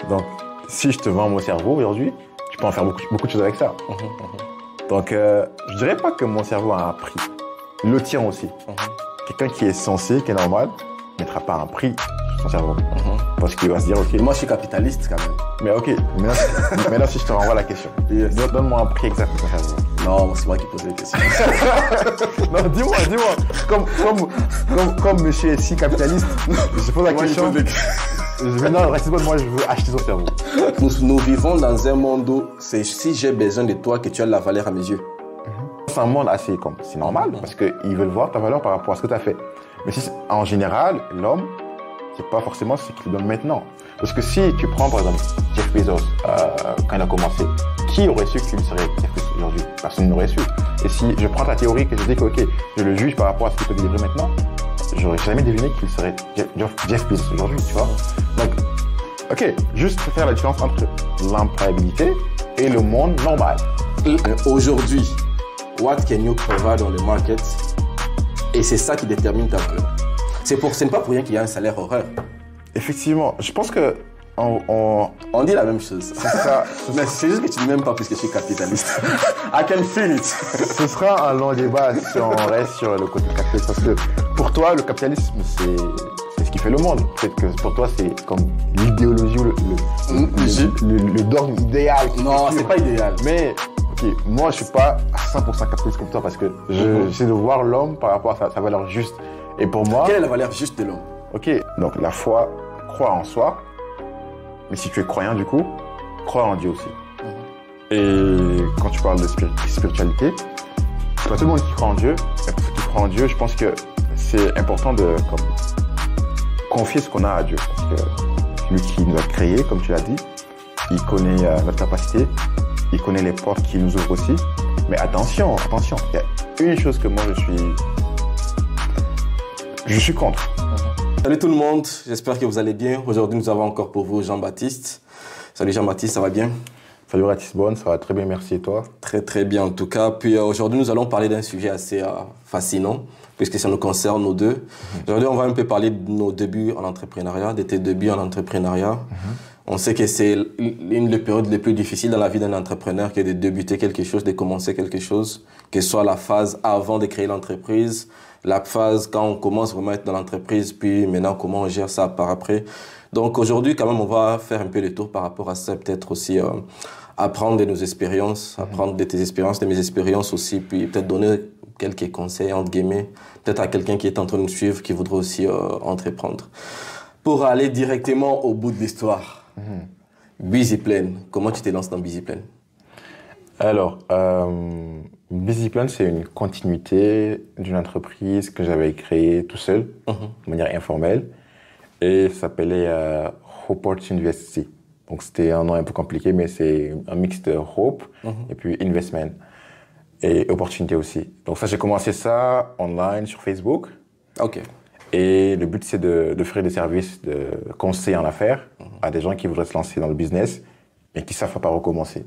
Donc, si je te vends mon cerveau aujourd'hui, tu peux en faire beaucoup de choses avec ça. Donc, je dirais pas que mon cerveau a un prix. Le tien aussi. Quelqu'un qui est sensé, qui est normal, ne mettra pas un prix sur son cerveau. Parce qu'il va se dire, OK. Moi, je suis capitaliste quand même. Mais OK, maintenant si je te renvoie la question. Yes. Donne-moi un prix exact pour ton cerveau. Non, c'est moi qui pose les questions. Non, dis-moi. Comme monsieur est si capitaliste, je pose la question. Maintenant, moi, je veux acheter son cerveau. Nous vivons dans un monde où si j'ai besoin de toi, que tu as de la valeur à mes yeux. C'est un monde assez comme, c'est normal, parce qu'ils veulent voir ta valeur par rapport à ce que tu as fait. Mais si, en général, l'homme, c'est pas forcément ce qu'il donne maintenant. Parce que si tu prends, par exemple, Jeff Bezos, quand il a commencé, qui aurait su qu'il serait Jeff Bezos aujourd'hui? Personne n'aurait su. Et si je prends ta théorie que je dis que, OK, je le juge par rapport à ce qu'il peut délivrer maintenant, j'aurais jamais deviné qu'il serait Jeff Bezos aujourd'hui, tu vois. Donc, OK, juste faire la différence entre l'employabilité et le monde normal. Aujourd'hui, what can you provide on the market? Et c'est ça qui détermine ta valeur. Ce n'est pas pour rien qu'il y a un salaire horaire. Effectivement, je pense que on dit la même chose. C'est ça. Mais c'est juste que tu ne m'aimes pas puisque je suis capitaliste. I can feel it. Ce sera un long débat si on reste sur le côté capitaliste. Parce que pour toi, le capitalisme, c'est ce qui fait le monde. Peut-être que pour toi, c'est comme l'idéologie ou le dogme idéal. Non, c'est pas idéal. Mais ok, moi, je suis pas à 100% capitaliste comme toi parce que j'essaie de voir l'homme par rapport à sa valeur juste. Et pour moi... Quelle est la valeur juste de l'homme? Ok, donc la foi, croire en soi. Mais si tu es croyant, du coup, croire en Dieu aussi. Et quand tu parles de spiritualité, c'est pas tout le monde qui croit en Dieu. Mais pour ceux qui croient en Dieu, je pense que c'est important de confier ce qu'on a à Dieu. Parce que lui qui nous a créés, comme tu l'as dit, il connaît notre capacité, il connaît les portes qu'il nous ouvre aussi. Mais attention, il y a une chose que moi je suis contre. Salut tout le monde, j'espère que vous allez bien. Aujourd'hui, nous avons encore pour vous Jean-Baptiste. Salut Jean-Baptiste, ça va bien? Salut Ratisbonne, ça va très bien, merci et toi? Très bien en tout cas. Puis aujourd'hui, nous allons parler d'un sujet assez fascinant, puisque ça nous concerne nous deux. Aujourd'hui, on va un peu parler de nos débuts en entrepreneuriat, de tes débuts en entrepreneuriat. On sait que c'est une des périodes les plus difficiles dans la vie d'un entrepreneur, que de débuter quelque chose, de commencer quelque chose, que ce soit la phase avant de créer l'entreprise, la phase quand on commence vraiment à être dans l'entreprise, puis maintenant comment on gère ça par après. Donc aujourd'hui, quand même, on va faire un peu le tour par rapport à ça, peut-être aussi apprendre de nos expériences, apprendre de tes expériences, de mes expériences aussi, puis peut-être donner quelques conseils, entre guillemets, peut-être à quelqu'un qui est en train de nous suivre, qui voudrait aussi entreprendre. Pour aller directement au bout de l'histoire, BusyPlan, comment tu te lances dans BusyPlan? Alors, BusyPlan, c'est une continuité d'une entreprise que j'avais créée tout seul, de manière informelle, et ça s'appelait Hope University. Donc c'était un nom un peu compliqué, mais c'est un mix de Hope et puis Investment et opportunité aussi. Donc ça, j'ai commencé ça online sur Facebook. Ok. Et le but, c'est d'offrir des services de conseil en affaires à des gens qui voudraient se lancer dans le business et qui ne savent pas recommencer.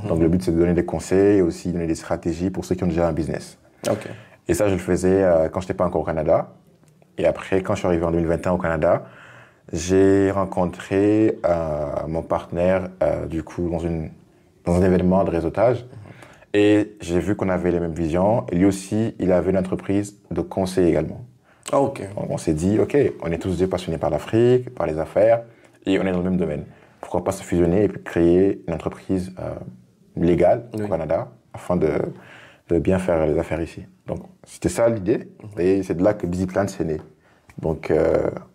Donc le but, c'est de donner des conseils et aussi donner des stratégies pour ceux qui ont déjà un business. Ok. Et ça, je le faisais quand je n'étais pas encore au Canada. Et après, quand je suis arrivé en 2021 au Canada, j'ai rencontré mon partenaire du coup dans un événement de réseautage. Et j'ai vu qu'on avait les mêmes visions. Et lui aussi, il avait une entreprise de conseil également. Ah, ok. Donc on s'est dit, ok, on est tous deux passionnés par l'Afrique, par les affaires, et on est dans le même domaine. Pourquoi pas se fusionner et puis créer une entreprise légale au Canada afin de bien faire les affaires ici. Donc c'était ça l'idée, et c'est de là que BusyPlan s'est né. Donc,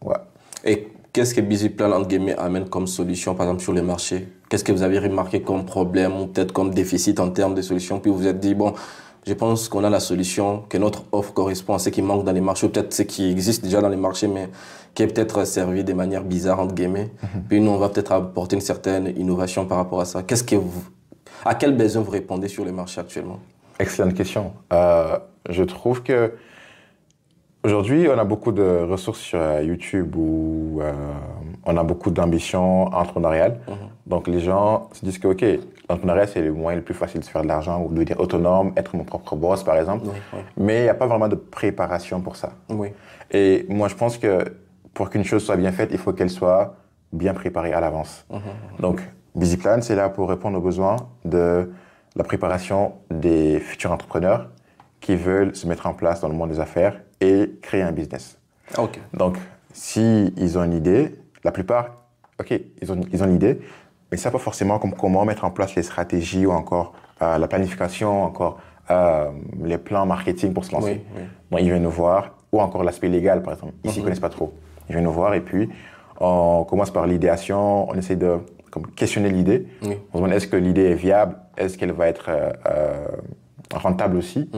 ouais. Et qu'est-ce que BusyPlan, entre guillemets, amène comme solution, par exemple, sur les marchés? Qu'est-ce que vous avez remarqué comme problème ou peut-être comme déficit en termes de solutions? Puis vous vous êtes dit, bon, je pense qu'on a la solution, que notre offre correspond à ce qui manque dans les marchés, ou peut-être ce qui existe déjà dans les marchés, mais qui est peut-être servi de manière bizarre, entre guillemets. Puis nous, on va peut-être apporter une certaine innovation par rapport à ça. À quel besoin vous répondez sur les marchés actuellement? Excellente question. Je trouve que aujourd'hui, on a beaucoup de ressources sur YouTube où on a beaucoup d'ambitions entrepreneuriales. Donc les gens se disent que, ok, l'entrepreneuriat, c'est le moyen le plus facile de se faire de l'argent ou de devenir autonome, être mon propre boss, par exemple. Mais il n'y a pas vraiment de préparation pour ça. Et moi, je pense que pour qu'une chose soit bien faite, il faut qu'elle soit bien préparé à l'avance. Donc, BusyPlan, c'est là pour répondre aux besoins de la préparation des futurs entrepreneurs qui veulent se mettre en place dans le monde des affaires et créer un business. Ok. Donc, si ils ont une idée, la plupart, ok, ils ont une idée, mais ils ne savent pas forcément comment mettre en place les stratégies ou encore la planification, encore les plans marketing pour se lancer. Oui. Bon, ils viennent nous voir, ou encore l'aspect légal, par exemple. Ici, ils ne connaissent pas trop. Ils viennent nous voir et puis on commence par l'idéation, on essaie de questionner l'idée. Oui. On se demande est-ce que l'idée est viable, est-ce qu'elle va être rentable aussi,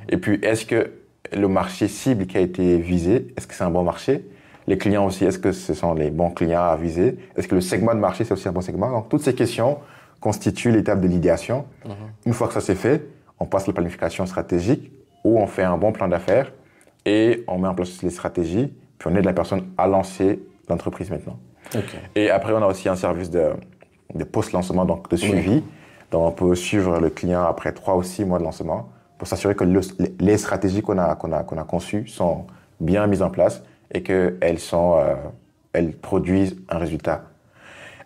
et puis est-ce que le marché cible qui a été visé, est-ce que c'est un bon marché? Les clients aussi, est-ce que ce sont les bons clients à viser? Est-ce que le segment de marché, c'est aussi un bon segment? Donc, toutes ces questions constituent l'étape de l'idéation. Une fois que ça c'est fait, on passe à la planification stratégique où on fait un bon plan d'affaires et on met en place les stratégies, puis on aide la personne à lancer l'entreprise maintenant. Okay. Et après, on a aussi un service de post-lancement, donc de suivi. Donc, on peut suivre le client après 3 ou 6 mois de lancement pour s'assurer que les stratégies qu'on a conçues sont bien mises en place et qu'elles elles produisent un résultat.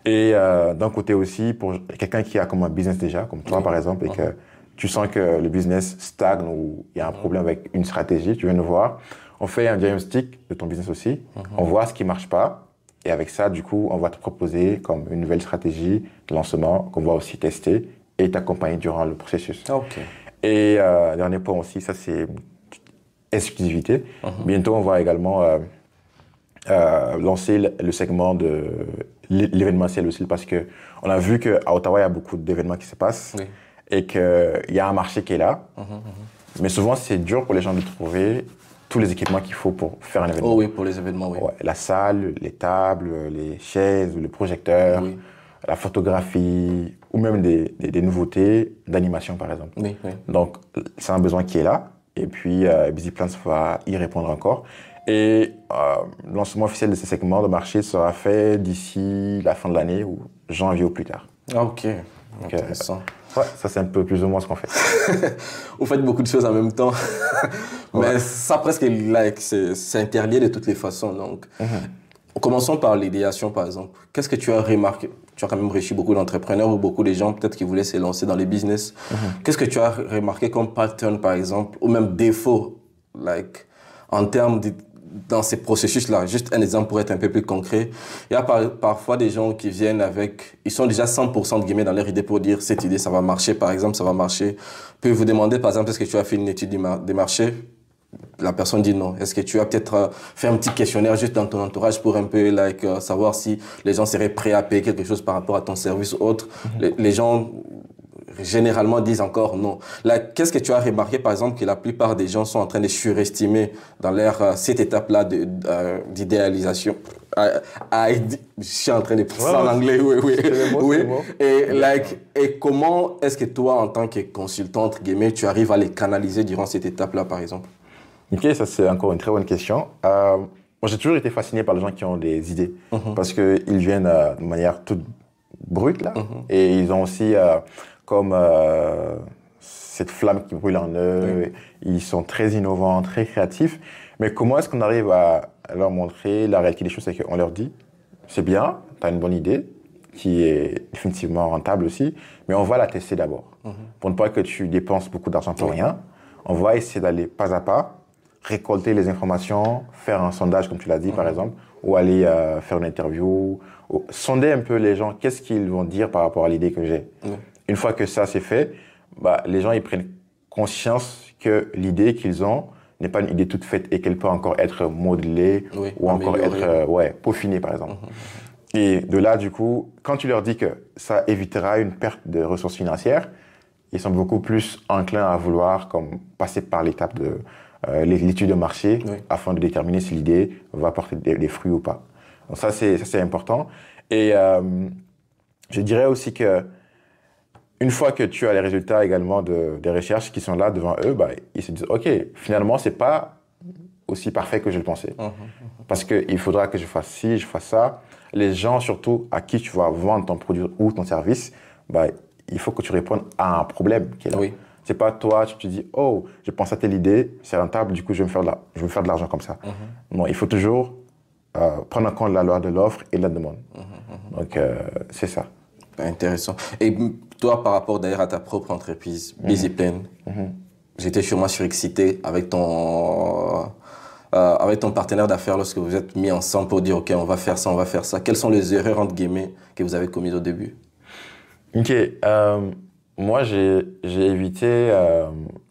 Et d'un côté aussi, pour quelqu'un qui a comme un business déjà, comme toi par exemple, et que tu sens que le business stagne ou il y a un problème avec une stratégie, tu viens nous voir. On fait un diagnostic de ton business aussi. On voit ce qui ne marche pas. Et avec ça, du coup, on va te proposer comme une nouvelle stratégie de lancement qu'on va aussi tester et t'accompagner durant le processus. Okay. Et dernier point aussi, ça c'est exclusivité. Bientôt, on va également lancer le segment de l'événementiel aussi parce qu'on a vu qu'à Ottawa, il y a beaucoup d'événements qui se passent et qu'il y a un marché qui est là. Mais souvent, c'est dur pour les gens de trouver tous les équipements qu'il faut pour faire un événement. Oh oui, pour les événements, oui. Ouais, la salle, les tables, les chaises, le projecteur, la photographie ou même des nouveautés d'animation, par exemple. Oui. Donc, c'est un besoin qui est là. Et puis, BusyPlan va y répondre encore. Et le lancement officiel de ce segment de marché sera fait d'ici la fin de l'année ou janvier ou plus tard. Ok, intéressant. Ouais, ça c'est un peu plus ou moins ce qu'on fait. Vous faites beaucoup de choses en même temps. Mais ça presque, c'est interlié de toutes les façons. Donc, commençons par l'idéation, par exemple. Qu'est-ce que tu as remarqué? Tu as quand même reçu beaucoup d'entrepreneurs ou beaucoup de gens peut-être qui voulaient se lancer dans les business. Qu'est-ce que tu as remarqué comme pattern, par exemple, ou même défaut, en termes dans ces processus-là? Juste un exemple pour être un peu plus concret. Il y a parfois des gens qui viennent ils sont déjà 100% de guillemets dans leur idée pour dire cette idée, ça va marcher, par exemple, ça va marcher. Puis vous demander, par exemple, est-ce que tu as fait une étude des marchés? La personne dit non. Est-ce que tu as peut-être fait un petit questionnaire juste dans ton entourage pour un peu savoir si les gens seraient prêts à payer quelque chose par rapport à ton service ou autre? Les gens généralement disent encore non. Qu'est-ce que tu as remarqué, par exemple, que la plupart des gens sont en train de surestimer dans cette étape-là d'idéalisation? Je suis en train de parler en anglais, oui. Et comment est-ce que toi, en tant que consultant, entre guillemets, tu arrives à les canaliser durant cette étape-là, par exemple? Ok, ça c'est encore une très bonne question. Moi, j'ai toujours été fasciné par les gens qui ont des idées parce qu'ils viennent de manière toute brute, là, et ils ont aussi comme cette flamme qui brûle en eux. Ils sont très innovants, très créatifs. Mais comment est-ce qu'on arrive à leur montrer la réalité des choses? C'est qu'on leur dit, c'est bien, tu as une bonne idée, qui est définitivement rentable aussi, mais on va la tester d'abord. Pour ne pas que tu dépenses beaucoup d'argent pour rien, on va essayer d'aller pas à pas, récolter les informations, faire un sondage, comme tu l'as dit, par exemple, ou aller faire une interview, ou sonder un peu les gens, qu'est-ce qu'ils vont dire par rapport à l'idée que j'ai. Une fois que ça c'est fait, les gens ils prennent conscience que l'idée qu'ils ont n'est pas une idée toute faite et qu'elle peut encore être modelée ou encore être peaufinée, par exemple. Et de là, du coup, quand tu leur dis que ça évitera une perte de ressources financières, ils sont beaucoup plus enclins à vouloir passer par l'étape de l'étude de marché afin de déterminer si l'idée va porter des fruits ou pas. Donc ça, c'est important. Et je dirais aussi que une fois que tu as les résultats également des recherches qui sont là devant eux, ils se disent « Ok, finalement, c'est pas aussi parfait que je le pensais. Parce qu'il faudra que je fasse ci, je fasse ça. » Les gens, surtout, à qui tu vas vendre ton produit ou ton service, il faut que tu répondes à un problème qui est là. C'est pas toi, tu te dis « Oh, je pense à telle idée, c'est rentable, du coup, je vais me faire de l'argent comme ça. » Non, il faut toujours prendre en compte la loi de l'offre et de la demande. Donc, c'est ça. Intéressant. Et toi, par rapport d'ailleurs à ta propre entreprise, BusyPlan, j'étais sûrement surexcité avec ton partenaire d'affaires lorsque vous êtes mis ensemble pour dire, OK, on va faire ça, on va faire ça. Quelles sont les erreurs, entre guillemets, que vous avez commises au début? OK. Moi, j'ai évité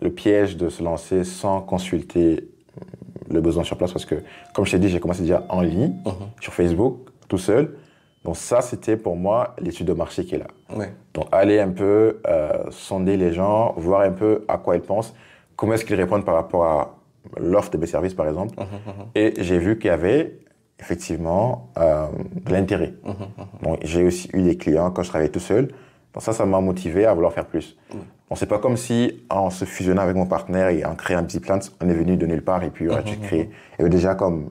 le piège de se lancer sans consulter le besoin sur place parce que, comme je t'ai dit, j'ai commencé déjà en ligne, sur Facebook, tout seul. Donc ça, c'était pour moi l'étude de marché qui est là. Ouais. Donc aller un peu sonder les gens, voir un peu à quoi ils pensent, comment est-ce qu'ils répondent par rapport à l'offre de mes services, par exemple. Et j'ai vu qu'il y avait effectivement de l'intérêt. Donc j'ai aussi eu des clients quand je travaillais tout seul. Donc ça m'a motivé à vouloir faire plus. Bon, c'est pas comme si en se fusionnant avec mon partenaire et en créant un petit plan, on est venu de nulle part et puis on a tout créé. Il y avait déjà comme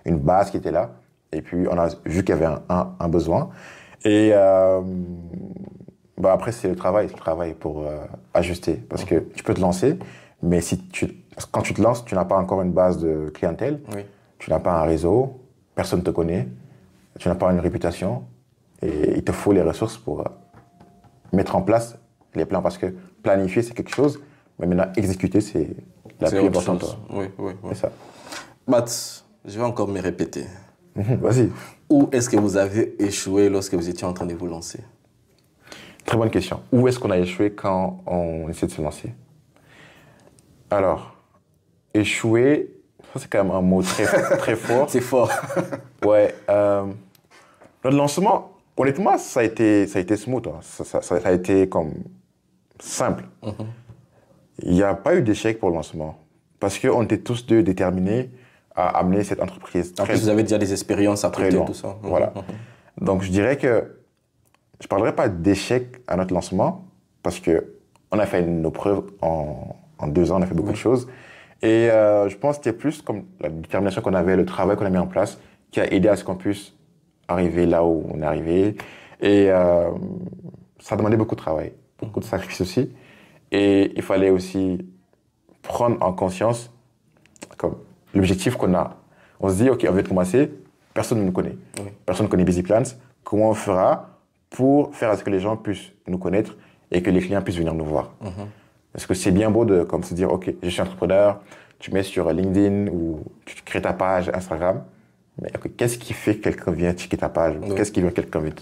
une base qui était là. Et puis, on a vu qu'il y avait un besoin. Et après, c'est le travail pour ajuster. Parce que tu peux te lancer, mais quand tu te lances, tu n'as pas encore une base de clientèle, tu n'as pas un réseau, personne ne te connaît, tu n'as pas une réputation. Et il te faut les ressources pour mettre en place les plans. Parce que planifier, c'est quelque chose, mais maintenant, exécuter, c'est la plus importante. Oui. C'est ça. Matt, je vais encore me répéter. Vas-y. Où est-ce que vous avez échoué lorsque vous étiez en train de vous lancer? Très bonne question. Où est-ce qu'on a échoué quand on essaie de se lancer? Alors, échouer, ça c'est quand même un mot très, très fort. C'est fort. Ouais. Notre lancement, honnêtement, ça a été smooth. Hein. Ça a été comme simple. Il n'y a pas eu d'échec pour le lancement. Parce qu'on était tous deux déterminés à amener cette entreprise. En plus, vous avez déjà des expériences à côté, tout ça. Voilà. Donc, je dirais que je ne parlerai pas d'échec à notre lancement parce qu'on a fait nos preuves en 2 ans, on a fait beaucoup de choses. Et je pense que c'était plus comme la détermination qu'on avait, le travail qu'on a mis en place qui a aidé à ce qu'on puisse arriver là où on est arrivé. Et ça a demandé beaucoup de travail, beaucoup de sacrifices aussi. Et il fallait aussi prendre en conscience comme l'objectif qu'on a. On se dit, OK, on veut commencer, personne ne nous connaît. Personne ne connaît BusyPlans. Comment on fera pour faire à ce que les gens puissent nous connaître et que les clients puissent venir nous voir? Parce que c'est bien beau de comme, se dire, OK, je suis entrepreneur, tu mets sur LinkedIn ou tu crées ta page Instagram, mais qu'est-ce qui fait que quelqu'un vient checker ta page? Qu'est-ce qui fait que quelqu'un vient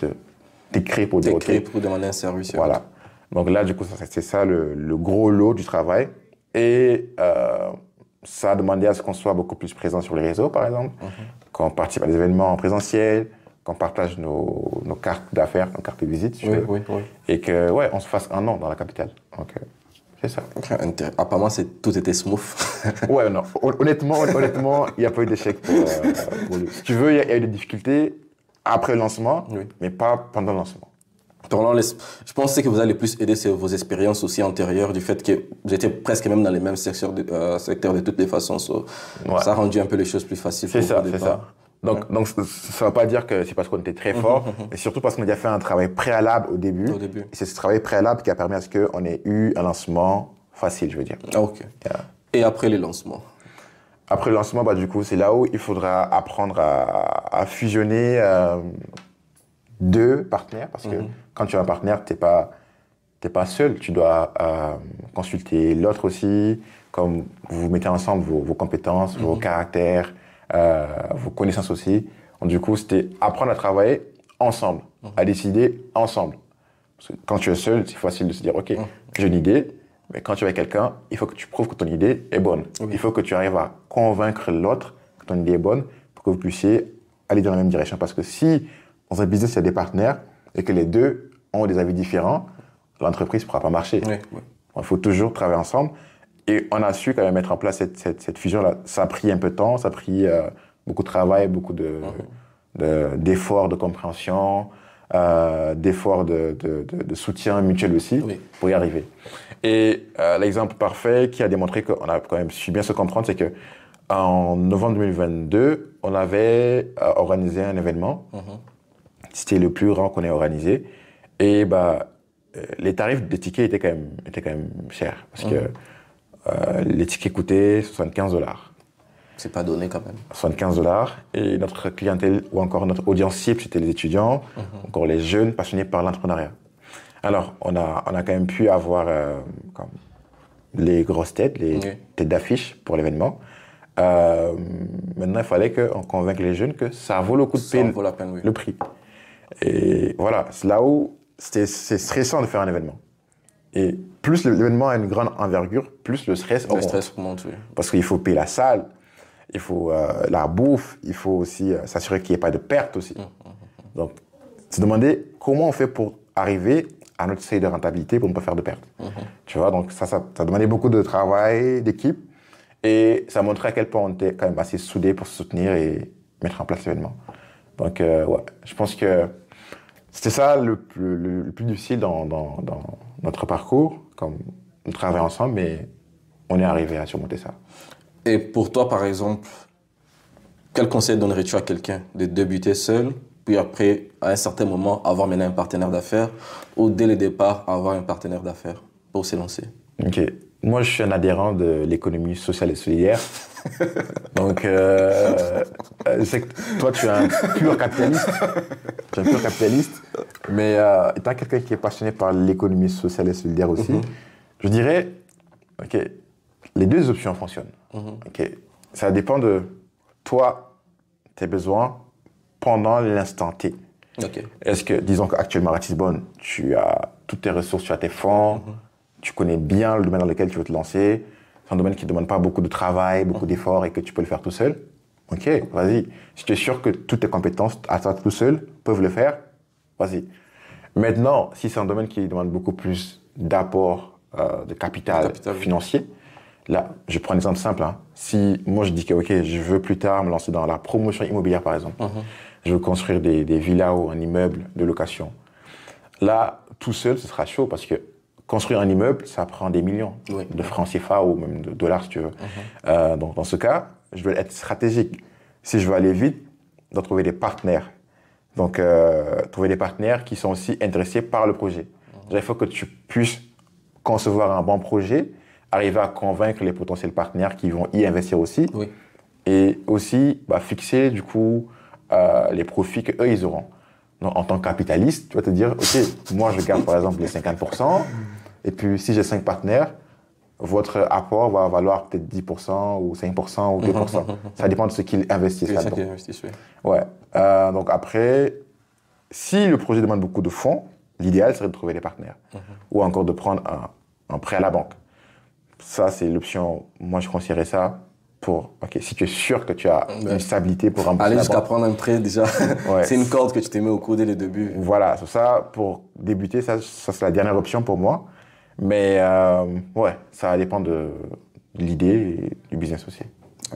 t'écrire pour dire, OK, pour demander un service. Voilà. Donc là, du coup, c'est ça le gros lot du travail. Et ça a demandé à ce qu'on soit beaucoup plus présent sur les réseaux, par exemple, qu'on participe à des événements en présentiel, qu'on partage nos cartes d'affaires, nos cartes de visite, si tu veux, et que, on se fasse un nom dans la capitale. Donc, c'est ça. Apparemment, tout était smooth. Ouais, non. Honnêtement, il n'y a pas eu d'échec pour lui. Si tu veux, il y a eu des difficultés après le lancement, mais pas pendant le lancement. Je pense que vous allez plus aider sur vos expériences aussi antérieures, du fait que vous étiez presque même dans les mêmes secteurs de toutes les façons. Ça a rendu un peu les choses plus faciles. C'est ça. Donc, ça ne veut pas dire que c'est parce qu'on était très fort, mais surtout parce qu'on a déjà fait un travail préalable au début. Et c'est ce travail préalable qui a permis à ce qu'on ait eu un lancement facile, je veux dire. OK. Et après les lancements? Après le lancement, du coup, c'est là où il faudra apprendre à fusionner 2 partenaires, parce que quand tu as un partenaire, t'es pas seul, tu dois consulter l'autre aussi, comme vous mettez ensemble vos compétences, vos caractères, vos connaissances aussi. Donc, du coup, c'était apprendre à travailler ensemble, à décider ensemble. Parce que quand tu es seul, c'est facile de se dire, OK, j'ai une idée, mais quand tu es avec quelqu'un, il faut que tu prouves que ton idée est bonne. Il faut que tu arrives à convaincre l'autre que ton idée est bonne pour que vous puissiez aller dans la même direction. Parce que si dans un business, il y a des partenaires et que les deux ont des avis différents, l'entreprise ne pourra pas marcher. Il faut toujours travailler ensemble. Et on a su quand même mettre en place cette fusion-là. Ça a pris un peu de temps, ça a pris beaucoup de travail, beaucoup d'efforts de compréhension, d'efforts de soutien mutuel aussi pour y arriver. Et l'exemple parfait qui a démontré qu'on a quand même su bien se comprendre, c'est que en novembre 2022, on avait organisé un événement. C'était le plus grand qu'on ait organisé. Et les tarifs des tickets étaient quand même chers. Parce que les tickets coûtaient $75. C'est pas donné quand même. $75. Et notre clientèle, ou encore notre audience cible, c'était les étudiants, encore les jeunes passionnés par l'entrepreneuriat. Alors, on a quand même pu avoir comme les grosses têtes, les têtes d'affiche pour l'événement. Maintenant, il fallait qu'on convainque les jeunes que ça vaut le coup de payer le prix. Et voilà, c'est là où c'est stressant de faire un événement. Et plus l'événement a une grande envergure, plus le stress augmente. Le stress augmente, oui. Parce qu'il faut payer la salle, il faut la bouffe, il faut aussi s'assurer qu'il n'y ait pas de perte aussi. Donc, se demander comment on fait pour arriver à notre seuil de rentabilité pour ne pas faire de perte. Tu vois, donc ça demandait beaucoup de travail, d'équipe, et ça montrait à quel point on était quand même assez soudés pour se soutenir et mettre en place l'événement. Donc, ouais, je pense que c'était ça le plus difficile dans notre parcours, comme on travaille ensemble, mais on est arrivé à surmonter ça. Et pour toi, par exemple, quel conseil donnerais-tu à quelqu'un de débuter seul, puis après, à un certain moment, avoir maintenant un partenaire d'affaires, ou dès le départ, avoir un partenaire d'affaires pour se lancer? Ok. Moi, je suis un adhérent de l'économie sociale et solidaire. Donc, je sais que toi, tu es un pur capitaliste. Mais étant quelqu'un qui est passionné par l'économie sociale et solidaire aussi, je dirais, ok, les deux options fonctionnent. Ok. Ça dépend de toi, tes besoins pendant l'instant T. Okay. Est-ce que, disons qu'actuellement à Ratisbonne, tu as toutes tes ressources, tu as tes fonds, tu connais bien le domaine dans lequel tu veux te lancer, c'est un domaine qui ne demande pas beaucoup de travail, beaucoup d'efforts et que tu peux le faire tout seul. Ok, vas-y. Si tu es sûr que toutes tes compétences à toi tout seul peuvent le faire, vas-y. Maintenant, si c'est un domaine qui demande beaucoup plus d'apport de capital financier, là, je prends un exemple simple. Hein. Si moi je dis que ok, je veux plus tard me lancer dans la promotion immobilière par exemple, je veux construire des villas ou un immeuble de location. Là, tout seul, ce sera chaud parce que construire un immeuble, ça prend des millions de francs CFA ou même de dollars si tu veux. Donc dans ce cas, je veux être stratégique. Si je veux aller vite, je dois trouver des partenaires. Donc trouver des partenaires qui sont aussi intéressés par le projet. Il faut que tu puisses concevoir un bon projet, arriver à convaincre les potentiels partenaires qui vont y investir aussi, et aussi fixer du coup les profits qu'eux ils auront. Donc, en tant que capitaliste, tu vas te dire, ok, moi je garde par exemple les 50%, et puis si j'ai 5 partenaires, votre apport va valoir peut-être 10% ou 5% ou 2%. Ça dépend de ce qu'ils investissent là-dedans. Ouais. Donc après, si le projet demande beaucoup de fonds, l'idéal serait de trouver des partenaires, ou encore de prendre un prêt à la banque. Ça, c'est l'option, moi je conseillerais ça pour, si tu es sûr que tu as une stabilité pour rembourser aller jusqu'à prendre un prêt, déjà, c'est une corde que tu t'es mis au cou dès le début. Voilà, c'est ça, pour débuter, ça c'est la dernière option pour moi. Mais ça dépend de l'idée et du business aussi.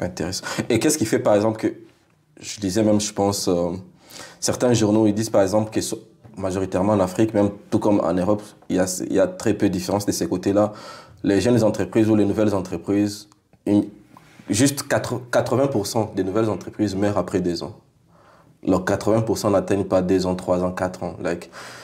Intéressant. Et qu'est-ce qui fait, par exemple, que, je disais même, je pense, certains journaux, ils disent, par exemple, que majoritairement en Afrique, même tout comme en Europe, il y a très peu de différence de ces côtés-là. Les jeunes entreprises ou les nouvelles entreprises, juste 80% des nouvelles entreprises meurent après 2 ans. Alors 80% n'atteignent pas 2 ans, 3 ans, 4 ans.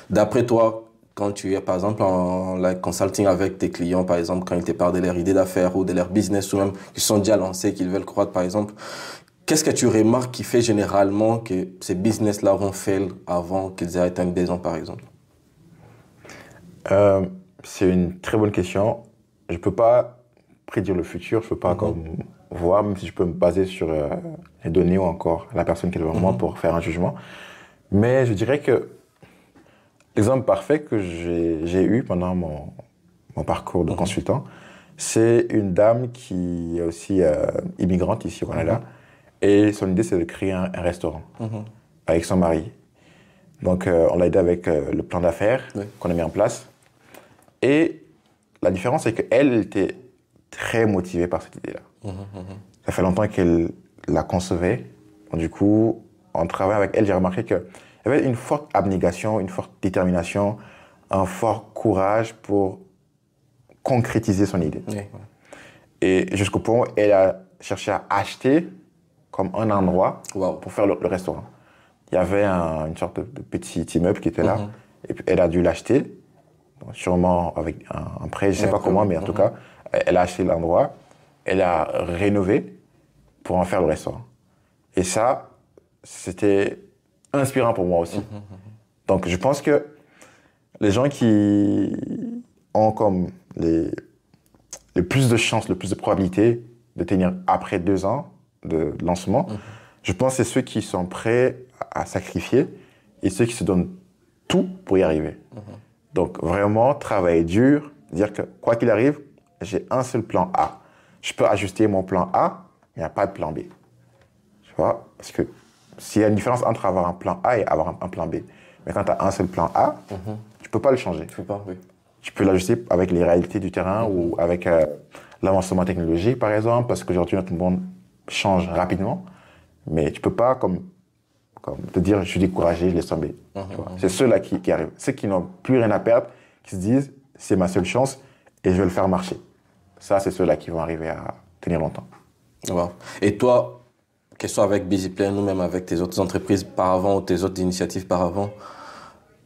D'après toi, quand tu es par exemple en consulting avec tes clients, par exemple, quand ils te parlent de leur idée d'affaires ou de leur business ou même qui sont déjà lancés, qu'ils veulent croître par exemple, qu'est-ce que tu remarques qui fait généralement que ces business-là vont fail avant qu'ils aient atteint 2 ans par exemple? C'est une très bonne question. Je ne peux pas prédire le futur, je ne peux pas voir, même si je peux me baser sur les données ou encore la personne qui est devant moi pour faire un jugement. Mais je dirais que l'exemple parfait que j'ai eu pendant mon parcours de consultant, c'est une dame qui est aussi immigrante ici au Canada. Et son idée, c'est de créer un restaurant avec son mari. Donc, on l'a aidé avec le plan d'affaires qu'on a mis en place. Et la différence, c'est qu'elle était très motivée par cette idée-là. Ça fait longtemps qu'elle la concevait. Donc, du coup, en travaillant avec elle, j'ai remarqué qu'il y avait une forte abnégation, une forte détermination, un fort courage pour concrétiser son idée. Et jusqu'au point où elle a cherché à acheter comme un endroit pour faire le restaurant. Il y avait une sorte de petit immeuble qui était là. Et puis elle a dû l'acheter, sûrement avec un prêt, je ne sais pas comment, mais en tout cas, elle a acheté l'endroit, elle a rénové, pour en faire le restaurant. Et ça, c'était inspirant pour moi aussi. Donc, je pense que les gens qui ont comme le plus de chances, le plus de probabilités de tenir après 2 ans de lancement, je pense que c'est ceux qui sont prêts à sacrifier et ceux qui se donnent tout pour y arriver. Donc, vraiment, travailler dur, dire que quoi qu'il arrive, j'ai un seul plan A. Je peux ajuster mon plan A, il n'y a pas de plan B. Tu vois? Parce que s'il y a une différence entre avoir un plan A et avoir un plan B. Mais quand tu as un seul plan A, tu ne peux pas le changer. Tu peux pas, oui. Tu peux l'ajuster avec les réalités du terrain ou avec l'avancement technologique, par exemple, parce qu'aujourd'hui, notre monde change rapidement. Mais tu ne peux pas comme te dire, je suis découragé, je laisse tomber. C'est ceux-là qui arrivent. Ceux qui n'ont plus rien à perdre, qui se disent, c'est ma seule chance et je vais le faire marcher. Ça, c'est ceux-là qui vont arriver à tenir longtemps. Wow. Et toi, que ce soit avec BusyPlane ou même avec tes autres entreprises par avant ou tes autres initiatives par avant,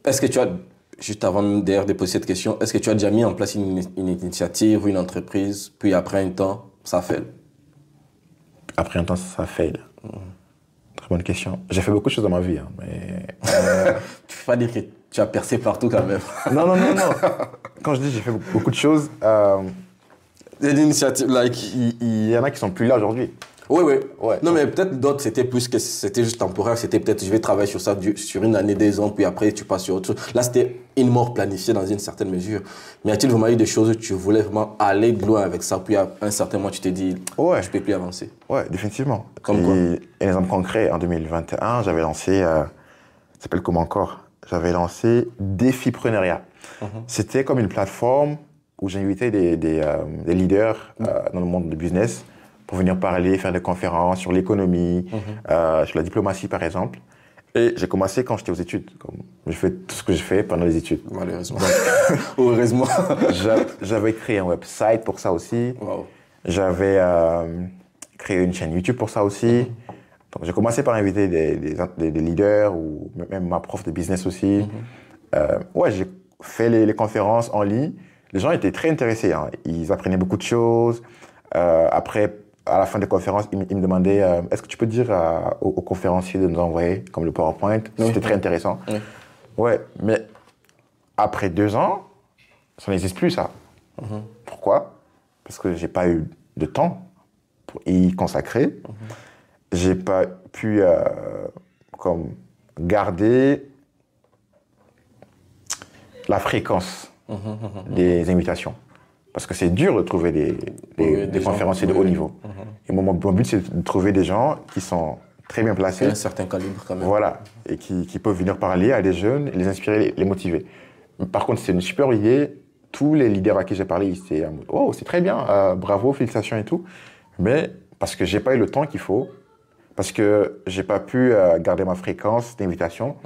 est-ce que tu as, juste avant d'ailleurs de poser cette question, est-ce que tu as déjà mis en place une initiative ou une entreprise, puis après un temps, ça fail? Après un temps, ça fail. Très bonne question. J'ai fait beaucoup de choses dans ma vie, hein, mais... Tu peux pas dire que tu as percé partout quand même. Non. Quand je dis j'ai fait beaucoup de choses, Des initiatives, il y en a qui sont plus là aujourd'hui. Oui. Ouais. Non, mais peut-être d'autres, c'était plus que c'était juste temporaire. C'était peut-être, je vais travailler sur ça sur une année, 2 ans, puis après, tu passes sur autre chose. Là, c'était une mort planifiée dans une certaine mesure. Mais y a-t-il vraiment eu des choses où tu voulais vraiment aller de loin avec ça, puis à un certain moment, tu t'es dit, je peux plus avancer? Ouais, définitivement. Comme quoi? Un exemple concret, en 2021, j'avais lancé, ça s'appelle comment encore? J'avais lancé Défipreneuriat. C'était comme une plateforme où j'invitais des leaders dans le monde du business pour venir parler, faire des conférences sur l'économie, sur la diplomatie par exemple. Et j'ai commencé quand j'étais aux études. Je fais tout ce que je fais pendant les études. Malheureusement. Heureusement. J'avais créé un website pour ça aussi. Wow. J'avais créé une chaîne YouTube pour ça aussi. Donc j'ai commencé par inviter des leaders ou même ma prof de business aussi. J'ai fait les conférences en ligne. Les gens étaient très intéressés. Hein. Ils apprenaient beaucoup de choses. Après, à la fin des conférences, ils me demandaient est-ce que tu peux dire aux conférenciers de nous envoyer comme le PowerPoint? C'était très intéressant. Ouais, mais après 2 ans, ça n'existe plus, ça. Pourquoi? Parce que j'ai pas eu de temps pour y consacrer. J'ai pas pu garder la fréquence des invitations. Parce que c'est dur de trouver des conférenciers de haut niveau. Et mon but, c'est de trouver des gens qui sont très bien placés. Un certain calibre quand même. Voilà. Et qui peuvent venir parler à des jeunes, les inspirer, les motiver. Par contre, c'est une super idée. Tous les leaders à qui j'ai parlé, ils étaient oh, c'est très bien, bravo, félicitations et tout. Mais parce que j'ai pas eu le temps qu'il faut, parce que j'ai pas pu garder ma fréquence d'invitation,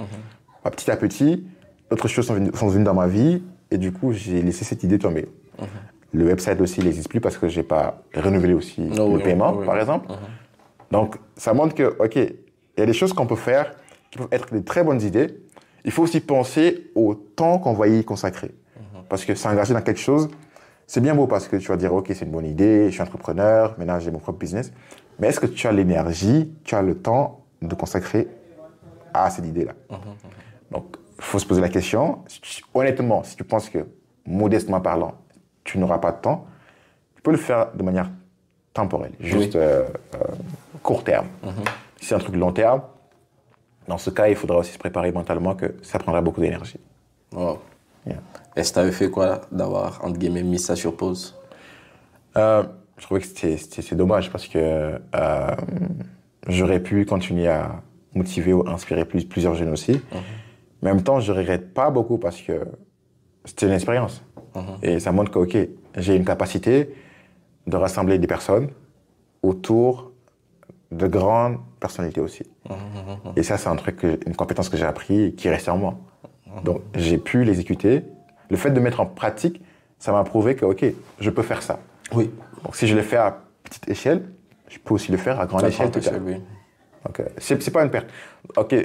petit à petit, d'autres choses sont venues dans ma vie. Et du coup, j'ai laissé cette idée tomber. Le website aussi, il n'existe plus parce que je n'ai pas renouvelé aussi le paiement, par exemple. Donc, ça montre que, OK, il y a des choses qu'on peut faire qui peuvent être des très bonnes idées. Il faut aussi penser au temps qu'on va y consacrer. Parce que s'engager dans quelque chose, c'est bien beau parce que tu vas dire, OK, c'est une bonne idée, je suis entrepreneur, maintenant j'ai mon propre business. Mais est-ce que tu as l'énergie, tu as le temps de consacrer à cette idée-là? Donc, il faut se poser la question. Honnêtement, si tu penses que, modestement parlant, tu n'auras pas de temps, tu peux le faire de manière temporelle, juste court terme. Si c'est un truc long terme, dans ce cas, il faudra aussi se préparer mentalement que ça prendra beaucoup d'énergie. Wow. Est-ce que tu avais fait quoi d'avoir, entre guillemets, mis ça sur pause? Je trouvais que c'est dommage parce que j'aurais pu continuer à motiver ou inspirer plusieurs jeunes aussi. Mais en même temps, je ne regrette pas beaucoup parce que c'était une expérience. Et ça montre que, OK, j'ai une capacité de rassembler des personnes autour de grandes personnalités aussi. Et ça, c'est une compétence que j'ai appris et qui reste en moi. Donc, j'ai pu l'exécuter. Le fait de mettre en pratique, ça m'a prouvé que, OK, je peux faire ça. Oui. Donc, si je le fais à petite échelle, je peux aussi le faire à grande échelle. Oui. Donc, c'est pas une perte. OK,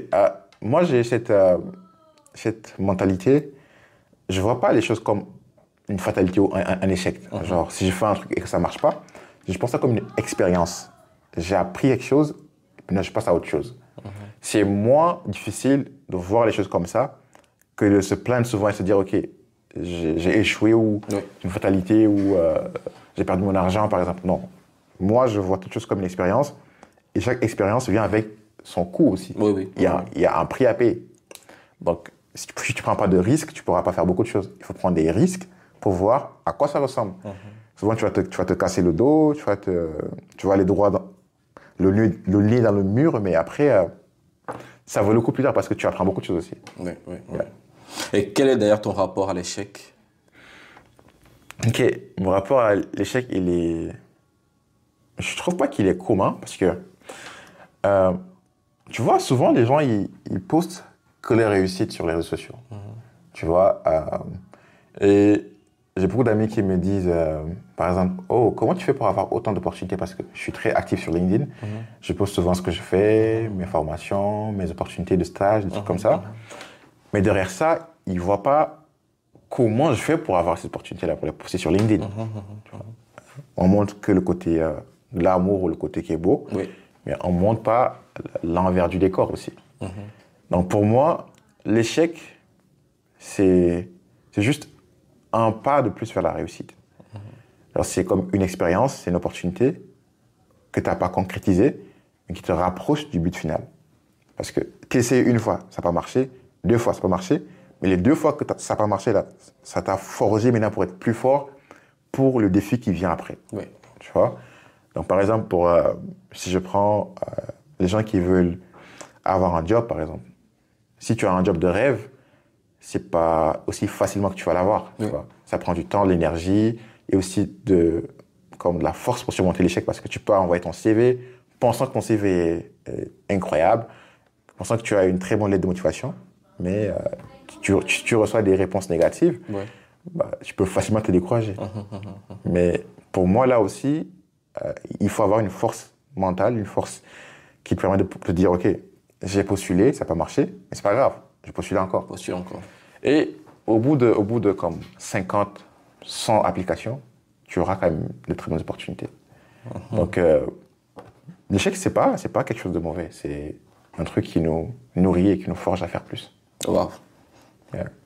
moi, j'ai cette mentalité. Je vois pas les choses comme une fatalité ou un échec. Genre, si je fais un truc et que ça marche pas, je pense ça comme une expérience. j'ai appris quelque chose, et puis là, je passe à autre chose. C'est moins difficile de voir les choses comme ça que de se plaindre souvent et se dire, OK, j'ai échoué ou une fatalité ou j'ai perdu mon argent, par exemple. Non. Moi, je vois toute chose comme une expérience et chaque expérience vient avec son coût aussi. Il y a un prix à payer. Donc, si tu ne prends pas de risques, tu ne pourras pas faire beaucoup de choses. Il faut prendre des risques pour voir à quoi ça ressemble. Souvent, tu vas te casser le dos, tu vas aller droit dans le nez dans le mur, mais après, ça vaut le coup plus tard parce que tu apprends beaucoup de choses aussi. Et quel est d'ailleurs ton rapport à l'échec? Ok, mon rapport à l'échec, je trouve pas qu'il est commun parce que, tu vois, souvent les gens, ils postent que les réussites sur les réseaux sociaux. Tu vois, et j'ai beaucoup d'amis qui me disent, par exemple, oh, comment tu fais pour avoir autant d'opportunités? Parce que je suis très actif sur LinkedIn. Je poste souvent ce que je fais, mes formations, mes opportunités de stage, des trucs comme ça. Mais derrière ça, ils ne voient pas comment je fais pour avoir cette opportunité-là, pour les poster sur LinkedIn. On montre que le côté de l'amour ou le côté qui est beau, mais on ne montre pas l'envers du décor aussi. Donc pour moi, l'échec, c'est juste un pas de plus vers la réussite. Alors c'est comme une expérience, c'est une opportunité que tu n'as pas concrétisée, mais qui te rapproche du but final. Parce que tu essaies une fois, ça n'a pas marché, 2 fois, ça n'a pas marché, mais les 2 fois que ça n'a pas marché, là, ça t'a forgé maintenant pour être plus fort pour le défi qui vient après. Tu vois? Donc par exemple, si je prends les gens qui veulent avoir un job, par exemple, si tu as un job de rêve, c'est pas aussi facilement que tu vas l'avoir. Ça prend du temps, de l'énergie et aussi de la force pour surmonter l'échec parce que tu peux envoyer ton CV pensant que ton CV est incroyable, pensant que tu as une très bonne lettre de motivation, mais tu reçois des réponses négatives, tu peux facilement te décourager. Mais pour moi, là aussi, il faut avoir une force mentale, une force qui te permet de te dire, OK, j'ai postulé, ça n'a pas marché, mais c'est pas grave, je postule encore. Et au bout de comme 50, 100 applications, tu auras quand même de très bonnes opportunités. Donc, l'échec, c'est pas quelque chose de mauvais. C'est un truc qui nous nourrit et qui nous forge à faire plus. Wow.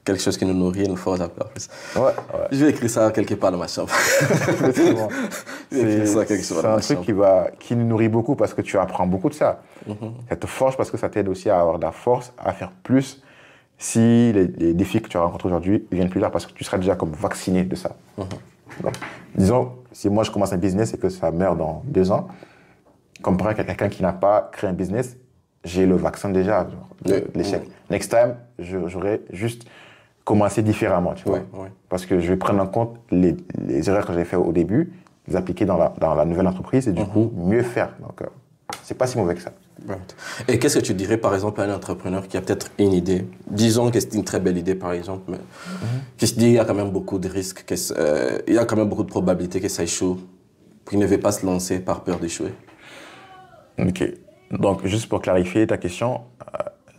Quelque chose qui nous nourrit et nous forge à faire plus. Je vais écrire ça quelque part dans ma chambre. C'est un truc qui nous nourrit beaucoup parce que tu apprends beaucoup de ça. Ça te forge parce que ça t'aide aussi à avoir de la force, à faire plus si les défis que tu as rencontrés aujourd'hui viennent plus tard parce que tu seras déjà comme vacciné de ça. Donc, disons, si moi je commence un business et que ça meurt dans 2 ans, comparé à quelqu'un qui n'a pas créé un business, j'ai le vaccin déjà de l'échec. Next time, j'aurais juste commencé différemment, tu vois. Parce que je vais prendre en compte les erreurs que j'ai faites au début, les appliquer dans la nouvelle entreprise et du coup, mieux faire. Donc, c'est pas si mauvais que ça. Et qu'est-ce que tu dirais, par exemple, à un entrepreneur qui a peut-être une idée, disons que c'est une très belle idée, par exemple, mais qui se dit qu'il y a quand même beaucoup de risques, il y a quand même beaucoup de probabilités que ça échoue, qu'il ne veut pas se lancer par peur d'échouer? Ok. Donc, juste pour clarifier ta question,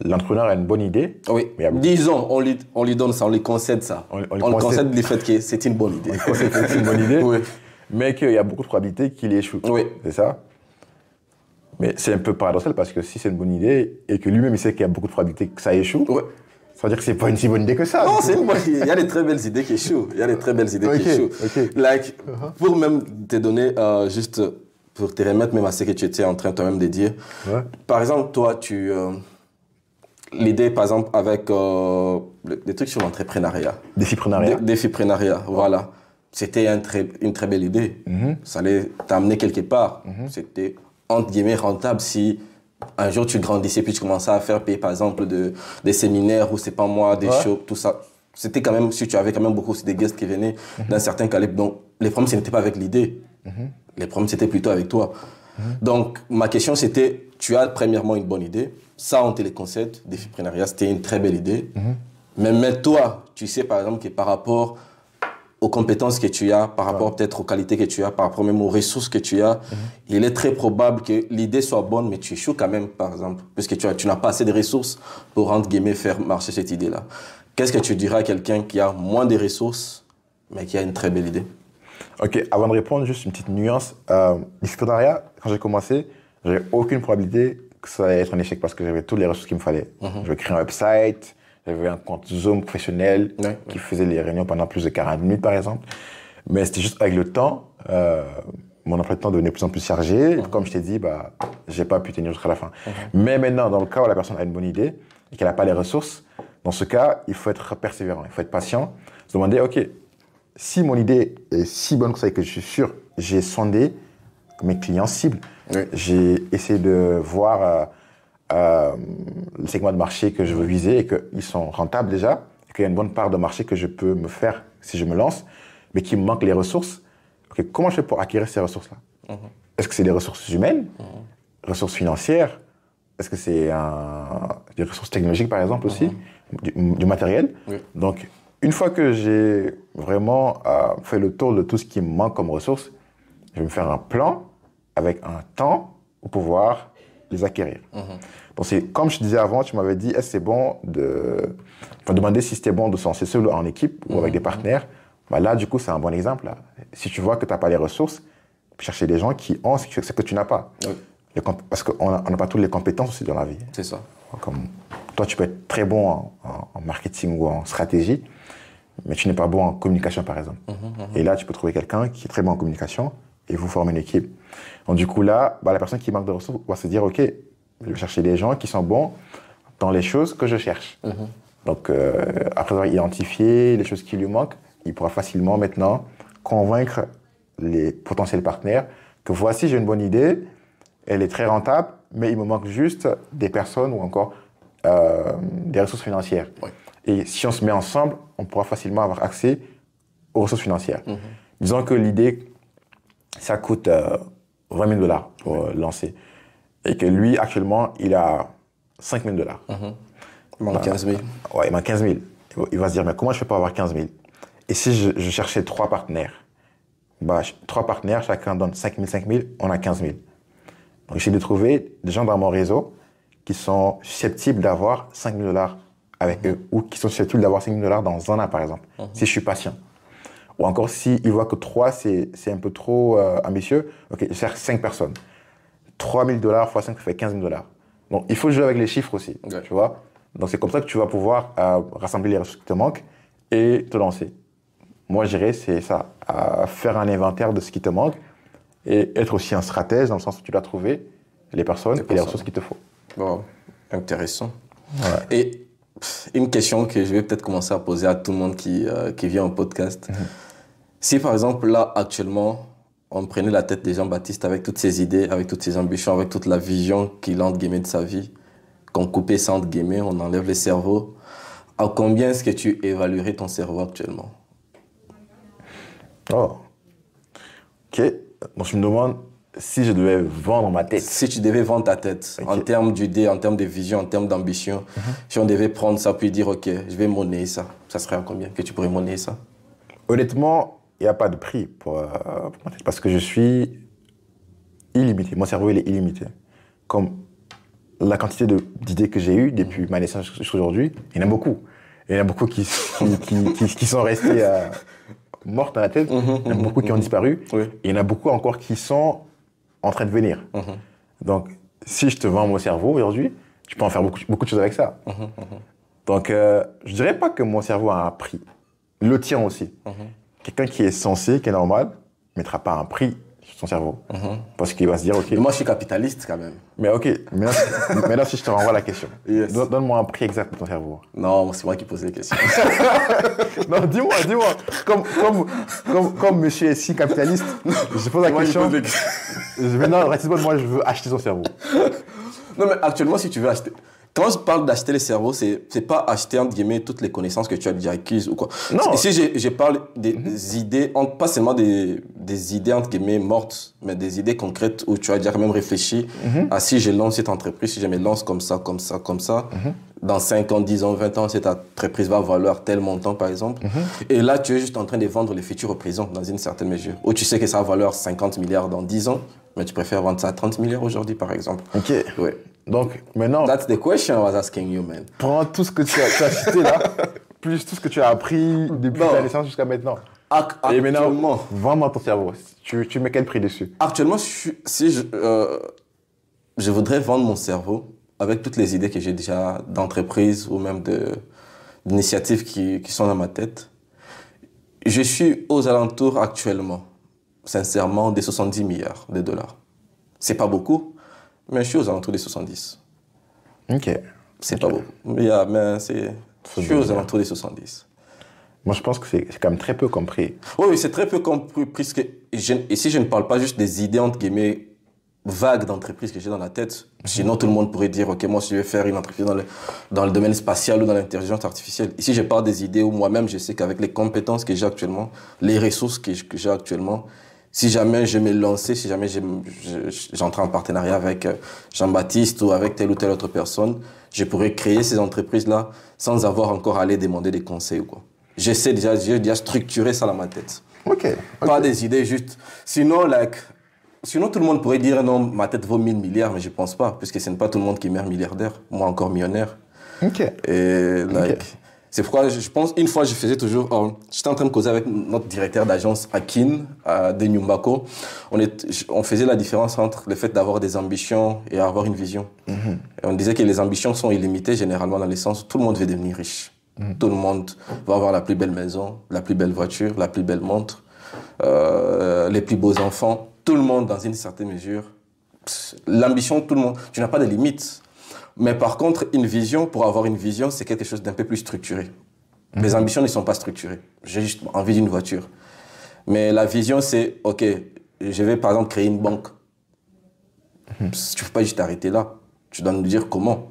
l'entrepreneur a une bonne idée. Oui. Disons, on lui donne ça, on lui concède ça. On lui concède le fait que c'est une bonne idée. C'est une bonne idée, mais qu'il y a beaucoup de probabilités qu'il échoue. C'est ça? Mais c'est un peu paradoxal parce que si c'est une bonne idée et que lui-même il sait qu'il y a beaucoup de probabilités que ça échoue, ça veut dire que c'est pas une si bonne idée que ça. Non, c'est une bonne idée. Il y a des très belles idées qui échouent. Like, pour même te donner, juste pour te remettre même à ce que tu étais en train toi-même de dire. Par exemple, toi, l'idée, par exemple, avec des trucs sur l'entrepreneuriat. Défiprenariat, voilà. C'était une très belle idée. Ça allait t'amener quelque part. C'était, entre guillemets, rentable si un jour tu grandissais puis tu commençais à faire payer, par exemple, des séminaires ou c'est pas moi, des shows, tout ça. C'était quand même, si tu avais quand même beaucoup aussi des guests qui venaient d'un certain calibre. Donc, les problèmes, ce n'était pas avec l'idée. Les problèmes, c'était plutôt avec toi. Donc, ma question, c'était, tu as premièrement une bonne idée. Ça, on te les concède. Défiprenariat, c'était une très belle idée. Mais toi, tu sais, par exemple, que par rapport aux compétences que tu as, par rapport peut-être aux qualités que tu as, par rapport même aux ressources que tu as, il est très probable que l'idée soit bonne, mais tu échoues quand même, par exemple, parce que tu n'as pas assez de ressources pour, entre guillemets, faire marcher cette idée-là. Qu'est-ce que tu dirais à quelqu'un qui a moins de ressources, mais qui a une très belle idée? Ok, avant de répondre, juste une petite nuance. L'entrepreneuriat, quand j'ai commencé, j'avais aucune probabilité que ça allait être un échec parce que j'avais toutes les ressources qu'il me fallait. Je créais un website, j'avais un compte Zoom professionnel qui faisait les réunions pendant plus de 40 minutes, par exemple. Mais c'était juste avec le temps, mon emploi de temps devenait de plus en plus chargé. Et comme je t'ai dit, j'ai pas pu tenir jusqu'à la fin. Mais maintenant, dans le cas où la personne a une bonne idée et qu'elle n'a pas les ressources, dans ce cas, il faut être persévérant, il faut être patient. Se demander, OK, si mon idée est si bonne que ça et que je suis sûr, j'ai sondé mes clients cibles, j'ai essayé de voir le segment de marché que je veux viser et qu'ils sont rentables déjà, et qu'il y a une bonne part de marché que je peux me faire si je me lance, mais qu'il me manque les ressources. Okay, comment je fais pour acquérir ces ressources-là? Est-ce que c'est des ressources humaines, ressources financières? Est-ce que c'est des ressources technologiques, par exemple, aussi, du matériel? Donc, une fois que j'ai vraiment fait le tour de tout ce qui me manque comme ressources, je vais me faire un plan avec un temps pour pouvoir les acquérir. Donc, c'est comme je disais avant, tu m'avais dit, est-ce que c'est bon demander si c'était bon de se lancer seul en équipe ou avec des partenaires. Là, du coup, c'est un bon exemple. Là. Si tu vois que tu n'as pas les ressources, chercher des gens qui ont ce que tu n'as pas. Parce qu'on n'a pas toutes les compétences aussi dans la vie. C'est ça. Comme, toi, tu peux être très bon en marketing ou en stratégie, mais tu n'es pas bon en communication, par exemple. Et là, tu peux trouver quelqu'un qui est très bon en communication et vous formez une équipe. Donc, du coup, là, la personne qui manque de ressources va se dire, OK, je vais chercher des gens qui sont bons dans les choses que je cherche. Donc, après avoir identifié les choses qui lui manquent, il pourra facilement maintenant convaincre les potentiels partenaires que voici, j'ai une bonne idée, elle est très rentable, mais il me manque juste des personnes ou encore des ressources financières. Et si on se met ensemble, on pourra facilement avoir accès aux ressources financières. Disons que l'idée, ça coûte 20 000 $ pour lancer. Et que lui, actuellement, il a 5 000 $. Il manque 15 000. Ouais, il manque 15 000. Il va se dire, mais comment je fais pour avoir 15 000? Et si je cherchais 3 partenaires? 3 partenaires, chacun donne 5 000, 5 000, on a 15 000. Donc, j'essaie de trouver des gens dans mon réseau qui sont susceptibles d'avoir 5 000 $ avec eux, ou qui sont susceptibles d'avoir 5 000 $ dans un an, par exemple, si je suis patient. Ou encore, s'ils voient que 3, c'est un peu trop ambitieux, OK, je cherche 5 personnes. 3 000 $ fois 5, ça fait 15 000 $. Donc, il faut jouer avec les chiffres aussi, tu vois. Donc, c'est comme ça que tu vas pouvoir rassembler les ressources qui te manquent et te lancer. Moi, je dirais, c'est ça, faire un inventaire de ce qui te manque et être aussi un stratège dans le sens où tu dois trouver les personnes et les ressources qu'il te faut. Bon, intéressant. Et une question que je vais peut-être commencer à poser à tout le monde qui vient au podcast. Si, par exemple, là, actuellement, on prenait la tête de Jean-Baptiste avec toutes ses idées, avec toutes ses ambitions, avec toute la vision qu'il a, entre guillemets, de sa vie, qu'on coupait ça, entre guillemets, on enlève les cerveaux, à combien est-ce que tu évaluerais ton cerveau actuellement? Oh, ok. Donc, je me demande si je devais vendre ma tête. Si tu devais vendre ta tête, en termes d'idées, en termes de vision, en termes d'ambition, si on devait prendre ça puis dire, OK, je vais monnayer ça, ça serait à combien que tu pourrais monnayer ça? Honnêtement, il n'y a pas de prix pour ma tête parce que je suis illimité. Mon cerveau, il est illimité. Comme la quantité d'idées que j'ai eues depuis ma naissance jusqu'à aujourd'hui, il y en a beaucoup. Il y en a beaucoup qui sont restées mortes dans la tête. Il y en a beaucoup qui ont disparu. Et il y en a beaucoup encore qui sont en train de venir. Donc, si je te vends mon cerveau aujourd'hui, tu peux en faire beaucoup de choses avec ça. Donc, je dirais pas que mon cerveau a un prix. Le tien aussi. Quelqu'un qui est sensé, qui est normal, ne mettra pas un prix sur son cerveau. Parce qu'il va se dire, OK. Mais moi, je suis capitaliste quand même. Mais OK, maintenant si je te renvoie la question. Donne-moi un prix exact de ton cerveau. Non, c'est moi qui pose les questions. Non, dis-moi. Comme monsieur est si capitaliste, je pose la question. Maintenant, moi, je veux acheter son cerveau. Non, mais actuellement, si tu veux acheter... Quand je parle d'acheter les cerveaux, c'est pas acheter, entre guillemets, toutes les connaissances que tu as déjà acquises ou quoi. Non. Ici, je parle des idées, pas seulement des idées, entre guillemets, mortes, mais des idées concrètes où tu as déjà quand même réfléchi à si je lance cette entreprise, si je me lance comme ça, dans 5 ans, 10 ans, 20 ans, cette entreprise va valoir tel montant, par exemple. Et là, tu es juste en train de vendre les futurs au présent, dans une certaine mesure. Ou tu sais que ça va valoir 50 milliards dans 10 ans, mais tu préfères vendre ça à 30 milliards aujourd'hui, par exemple. OK. Ouais. Donc, maintenant... That's the question I was asking you, man. Prends tout ce que tu as cité là, plus tout ce que tu as appris depuis ta naissance jusqu'à maintenant. Et maintenant, vends-moi ton cerveau. Tu mets quel prix dessus? Actuellement, je voudrais vendre mon cerveau avec toutes les idées que j'ai déjà d'entreprise ou même d'initiatives qui sont dans ma tête. Je suis aux alentours actuellement, sincèrement, des 70 milliards de dollars. C'est pas beaucoup, mais je suis aux alentours des 70. Ok. C'est pas beaucoup. Mais je suis aux alentours des 70. Moi, je pense que c'est quand même très peu compris. Oui, c'est très peu compris. Ici, je ne parle pas juste des idées, entre guillemets, vagues d'entreprise que j'ai dans la tête. Sinon, tout le monde pourrait dire, OK, moi, je vais faire une entreprise dans le domaine spatial ou dans l'intelligence artificielle. Ici, je parle des idées où moi-même, je sais qu'avec les compétences que j'ai actuellement, les ressources que j'ai actuellement, si jamais je me lançais, si jamais j'entrais en partenariat avec Jean-Baptiste ou avec telle ou telle autre personne, je pourrais créer ces entreprises-là sans avoir encore à aller demander des conseils ou quoi. J'ai déjà structuré ça dans ma tête. Ok. Pas des idées juste. Sinon, tout le monde pourrait dire non, ma tête vaut 1000 milliards, mais je pense pas, puisque ce n'est pas tout le monde qui meurt milliardaire. Moi encore millionnaire. Ok. Et c'est pourquoi je pense, une fois, je faisais toujours. J'étais en train de causer avec notre directeur d'agence Akin, de Nyumbako. On faisait la différence entre le fait d'avoir des ambitions et avoir une vision. Et on disait que les ambitions sont illimitées, généralement, dans le sens où tout le monde veut devenir riche. Tout le monde va avoir la plus belle maison, la plus belle voiture, la plus belle montre, les plus beaux enfants. Tout le monde, dans une certaine mesure. L'ambition, tout le monde. Tu n'as pas de limites. Mais par contre, une vision, pour avoir une vision, c'est quelque chose d'un peu plus structuré. Les ambitions ne sont pas structurées. J'ai juste envie d'une voiture. Mais la vision, c'est, OK, je vais par exemple créer une banque. Tu ne peux pas juste t'arrêter là. Tu dois nous dire comment.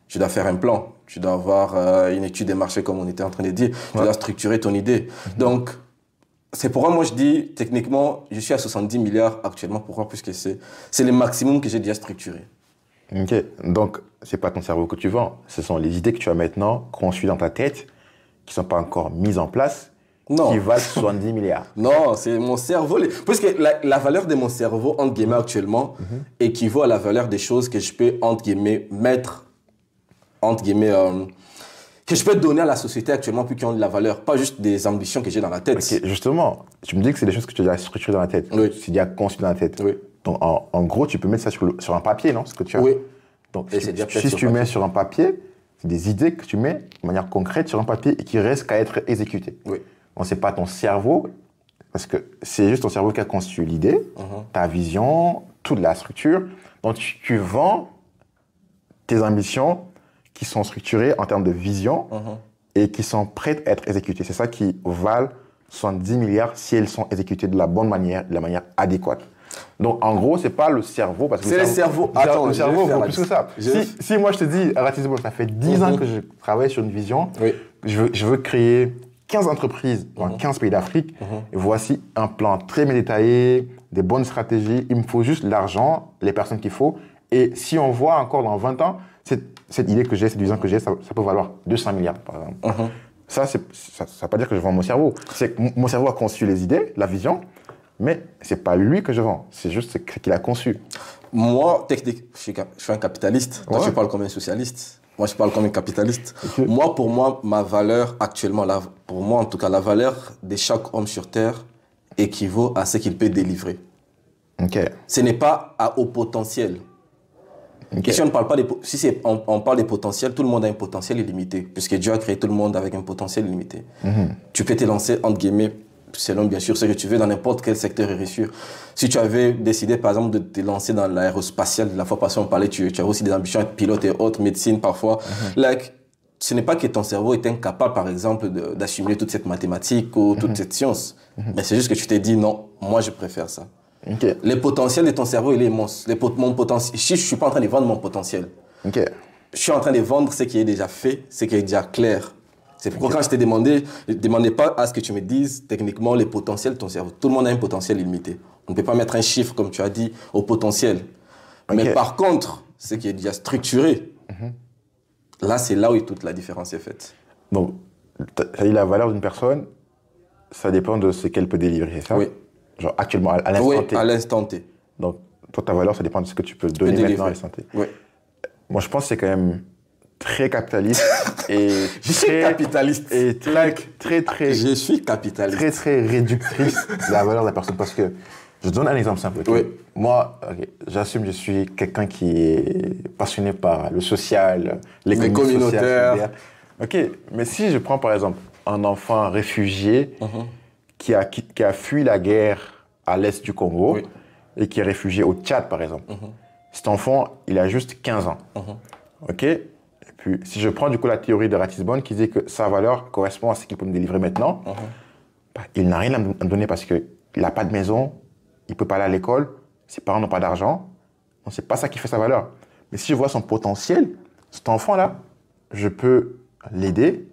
Tu dois faire un plan. Tu dois avoir une étude des marchés, comme on était en train de dire. Tu dois structurer ton idée. Donc, c'est pourquoi moi je dis, techniquement, je suis à 70 milliards actuellement. Pourquoi? Puisque c'est le maximum que j'ai déjà structuré. Ok, donc c'est pas ton cerveau que tu vends, ce sont les idées que tu as maintenant conçues dans ta tête, qui sont pas encore mises en place, qui valent 70 milliards. Non, c'est mon cerveau. Parce que la valeur de mon cerveau, entre guillemets, actuellement, équivaut à la valeur des choses que je peux, entre guillemets, mettre, entre guillemets, que je peux donner à la société actuellement, puis qui ont de la valeur, pas juste des ambitions que j'ai dans la tête. Ok, justement, tu me dis que c'est des choses que tu as déjà structurées dans la tête, oui. C'est déjà conçu dans la tête. Oui. Donc, en gros, tu peux mettre ça sur un papier, non? Ce que tu as. Oui. Donc, Et si tu mets sur un papier, c'est des idées que tu mets de manière concrète sur un papier et qui restent qu'à être exécutées. Oui. Donc, c'est pas ton cerveau, parce que c'est juste ton cerveau qui a conçu l'idée, ta vision, toute la structure. Donc, tu vends tes ambitions qui sont structurées en termes de vision et qui sont prêtes à être exécutées. C'est ça qui valent 70 milliards si elles sont exécutées de la bonne manière, de la manière adéquate. Donc, en gros, c'est pas le cerveau. C'est le cerveau. Attends, le cerveau vaut plus que ça. Si moi, je te dis, Ratisbo, ça fait 10 ans que je travaille sur une vision, je veux créer 15 entreprises dans 15 pays d'Afrique, et voici un plan très bien détaillé, des bonnes stratégies, il me faut juste l'argent, les personnes qu'il faut, et si on voit encore dans 20 ans, cette idée que j'ai, cette vision que j'ai, ça peut valoir 200 milliards, par exemple. Ça ne veut pas dire que je vends mon cerveau. C'est que mon cerveau a conçu les idées, la vision, mais ce n'est pas lui que je vends. C'est juste ce qu'il a conçu. Moi, techniquement, je suis un capitaliste. Toi, tu parles comme un socialiste. Moi, je parle comme un capitaliste. Okay. Moi, pour moi, ma valeur actuellement, pour moi en tout cas, la valeur de chaque homme sur Terre équivaut à ce qu'il peut délivrer. Okay. Ce n'est pas au potentiel. Okay. Et si on ne parle pas on parle des potentiels, tout le monde a un potentiel illimité, puisque Dieu a créé tout le monde avec un potentiel illimité. Tu peux te lancer, entre guillemets, selon bien sûr ce que tu veux, dans n'importe quel secteur et réussir. Si tu avais décidé, par exemple, de te lancer dans l'aérospatial, la fois passée on parlait, tu avais aussi des ambitions être pilote et autres, médecine parfois. Ce n'est pas que ton cerveau est incapable, par exemple, d'assimiler toute cette mathématique ou toute cette science, mais c'est juste que tu t'es dit non, moi je préfère ça. Okay. Le potentiel de ton cerveau, il est immense. Mon potentiel, je ne suis pas en train de vendre mon potentiel. Okay. Je suis en train de vendre ce qui est déjà fait, ce qui est déjà clair. C'est pourquoi quand je t'ai demandé, je ne demandais pas à ce que tu me dises techniquement les potentiels de ton cerveau. Tout le monde a un potentiel illimité. On ne peut pas mettre un chiffre, comme tu as dit, au potentiel. Mais par contre, ce qui est déjà structuré, là, c'est là où toute la différence est faite. Donc, la valeur d'une personne, ça dépend de ce qu'elle peut délivrer, c'est ça? Oui. Genre actuellement, à l'instant T. Oui, à l'instant T. Donc, toi, ta valeur, ça dépend de ce que tu peux donner maintenant à l'instant T. Oui. Moi, je pense que c'est quand même très capitaliste. Et je suis capitaliste. Et très... Je suis capitaliste. Très réductrice de la valeur de la personne. Parce que, Je donne un exemple simple. Okay? Oui. Moi, j'assume, je suis quelqu'un qui est passionné par le social, les communautaires. Ok, mais si je prends par exemple un enfant réfugié qui a fui la guerre à l'est du Congo et qui est réfugié au Tchad par exemple, cet enfant, il a juste 15 ans. Ok? Et puis, si je prends du coup la théorie de Ratisbonne qui dit que sa valeur correspond à ce qu'il peut me délivrer maintenant, bah, il n'a rien à me donner parce qu'il n'a pas de maison, il ne peut pas aller à l'école, ses parents n'ont pas d'argent. Donc, c'est pas ça qui fait sa valeur. Mais si je vois son potentiel, cet enfant-là, je peux l'aider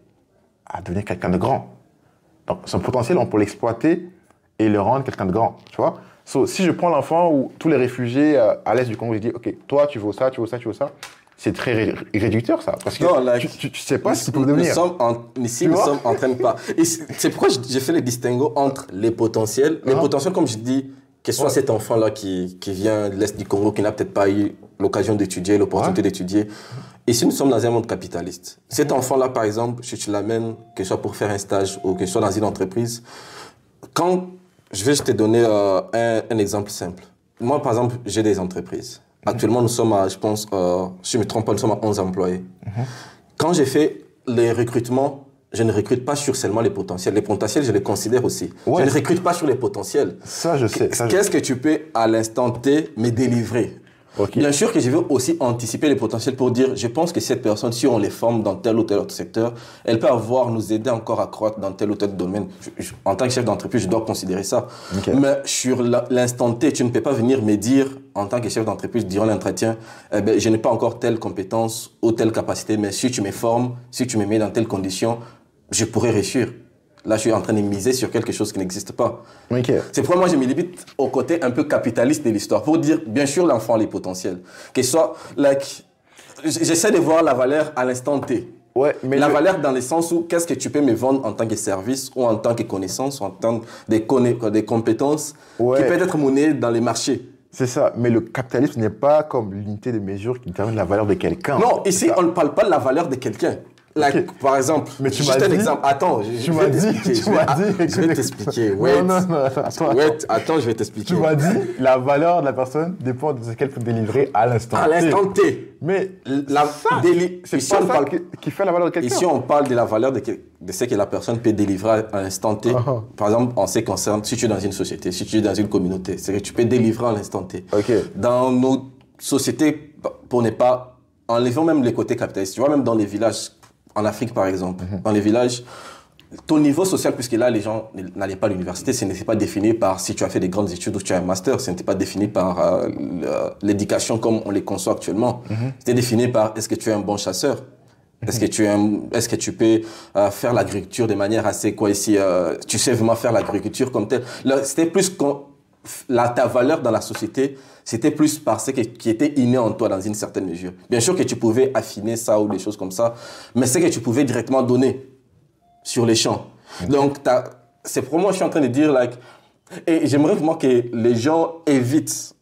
à devenir quelqu'un de grand. Donc, son potentiel, on peut l'exploiter et le rendre quelqu'un de grand, tu vois. Si je prends l'enfant ou tous les réfugiés à l'est du Congo, je dis, OK, toi, tu veux ça, tu veux ça, tu veux ça. C'est très réducteur, ça. Parce que non, tu ne sais pas ce qu'il peut devenir. Ici, nous sommes en train de pas. Et c'est pourquoi j'ai fait le distinguo entre les potentiels. Les potentiels, comme je dis, que ce soit cet enfant-là qui vient de l'Est du Congo, qui n'a peut-être pas eu l'occasion d'étudier, l'opportunité d'étudier. Ici, nous sommes dans un monde capitaliste. Cet enfant-là, par exemple, si tu l'amènes, que ce soit pour faire un stage ou que ce soit dans une entreprise, quand je vais te donner un exemple simple. Moi, par exemple, j'ai des entreprises. Actuellement, nous sommes à, je pense, si je ne me trompe pas, nous sommes à 11 employés. Quand j'ai fait les recrutements, je ne recrute pas sur seulement les potentiels. Les potentiels, je les considère aussi. Je ne recrute pas sur les potentiels. Ça, je sais. Qu'est-ce que tu peux, à l'instant T, me délivrer? Bien sûr que je veux aussi anticiper les potentiels pour dire, je pense que cette personne, si on les forme dans tel ou tel autre secteur, elle peut nous aider encore à croître dans tel ou tel domaine. En tant que chef d'entreprise, je dois considérer ça. Mais sur l'instant T, tu ne peux pas venir me dire, en tant que chef d'entreprise, durant l'entretien, je n'ai pas encore telle compétence ou telle capacité, mais si tu me formes, si tu me mets dans telles conditions, je pourrais réussir. Là, je suis en train de miser sur quelque chose qui n'existe pas. C'est pourquoi moi, je me limite au côté un peu capitaliste de l'histoire. Pour dire, bien sûr, l'enfant a les potentiels. Que soit, j'essaie de voir la valeur à l'instant T. Mais la valeur dans le sens où, qu'est-ce que tu peux me vendre en tant que service ou en tant que connaissance ou en tant que des compétences qui peuvent être monnaie dans les marchés. C'est ça. Mais le capitalisme n'est pas comme l'unité de mesure qui détermine la valeur de quelqu'un. Non, ici, on ne parle pas de la valeur de quelqu'un. Par exemple, mais tu juste un exemple. Attends, je vais t'expliquer. Attends, je vais t'expliquer. Tu m'as dit, la valeur de la personne dépend de ce qu'elle peut délivrer à l'instant T. À l'instant T. Mais c'est pas ça qui fait la valeur de quelqu'un. Ici, on parle de la valeur de ce que la personne peut délivrer à l'instant T. Par exemple, en ce qui concerne, si tu es dans une société, si tu es dans une communauté, c'est que tu peux délivrer à l'instant T. Dans nos sociétés, pour ne pas... Enlevons même les côtés capitalistes. Tu vois, même dans les villages, en Afrique, par exemple, dans les villages, ton niveau social, puisque là, les gens n'allaient pas à l'université, ce n'était pas défini par si tu as fait des grandes études ou tu as un master, ce n'était pas défini par l'éducation comme on les conçoit actuellement. C'était défini par est-ce que tu es un bon chasseur? Est-ce que tu peux faire l'agriculture de manière assez, tu sais vraiment faire l'agriculture comme tel? C'était plus ta valeur dans la société, c'était plus parce que qui était inné en toi dans une certaine mesure. Bien sûr que tu pouvais affiner ça ou des choses comme ça, mais c'est que tu pouvais directement donner sur les champs. Donc, c'est pour moi, je suis en train de dire, et j'aimerais vraiment que les gens évitent,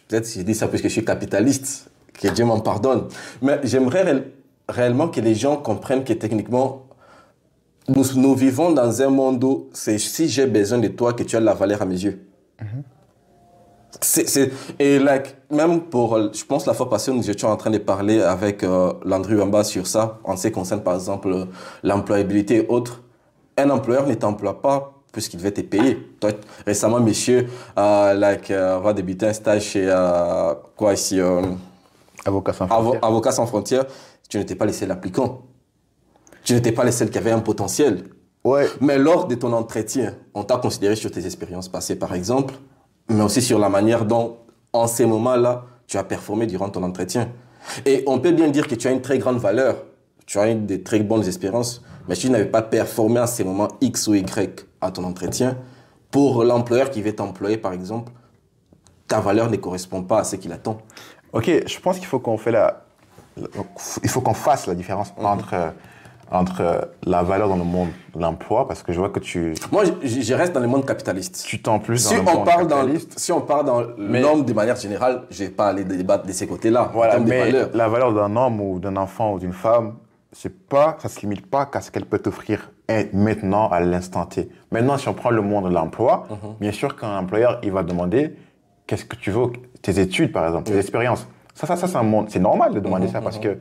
peut-être si je dis ça parce que je suis capitaliste, que Dieu m'en pardonne, mais j'aimerais réellement que les gens comprennent que techniquement, nous vivons dans un monde où c'est si j'ai besoin de toi que tu as de la valeur à mes yeux. Et même pour, je pense la fois passée, nous étions en train de parler avec Landry Wamba sur ça, en ce qui concerne par exemple l'employabilité et autres. Un employeur ne t'emploie pas puisqu'il devait te payer. Toi, récemment, monsieur va débuter un stage chez Avocats sans frontières. Avocats sans frontières. Tu n'étais pas le seul applicant. Tu n'étais pas le seul qui avait un potentiel. Mais lors de ton entretien, on t'a considéré sur tes expériences passées, par exemple, mais aussi sur la manière dont, en ces moments-là, tu as performé durant ton entretien. Et on peut bien dire que tu as une très grande valeur, tu as des très bonnes expériences, mais si tu n'avais pas performé à ces moments X ou Y à ton entretien, pour l'employeur qui veut t'employer, par exemple, ta valeur ne correspond pas à ce qu'il attend. Ok, je pense qu'il faut qu'on fasse la différence entre la valeur dans le monde de l'emploi, parce que je vois que Moi, je reste dans le monde capitaliste. Tu tends plus dans le monde capitaliste. Si on parle dans l'homme de manière générale, je ne vais pas aller débattre de ces côtés-là. Voilà, mais la valeur d'un homme ou d'un enfant ou d'une femme, ça se limite pas qu'à ce qu'elle peut t'offrir maintenant, à l'instant T. Maintenant, si on prend le monde de l'emploi, bien sûr qu'un employeur, il va demander qu'est-ce que tu veux, tes études, par exemple, tes expériences. Ça, c'est un monde, c'est normal de demander ça parce que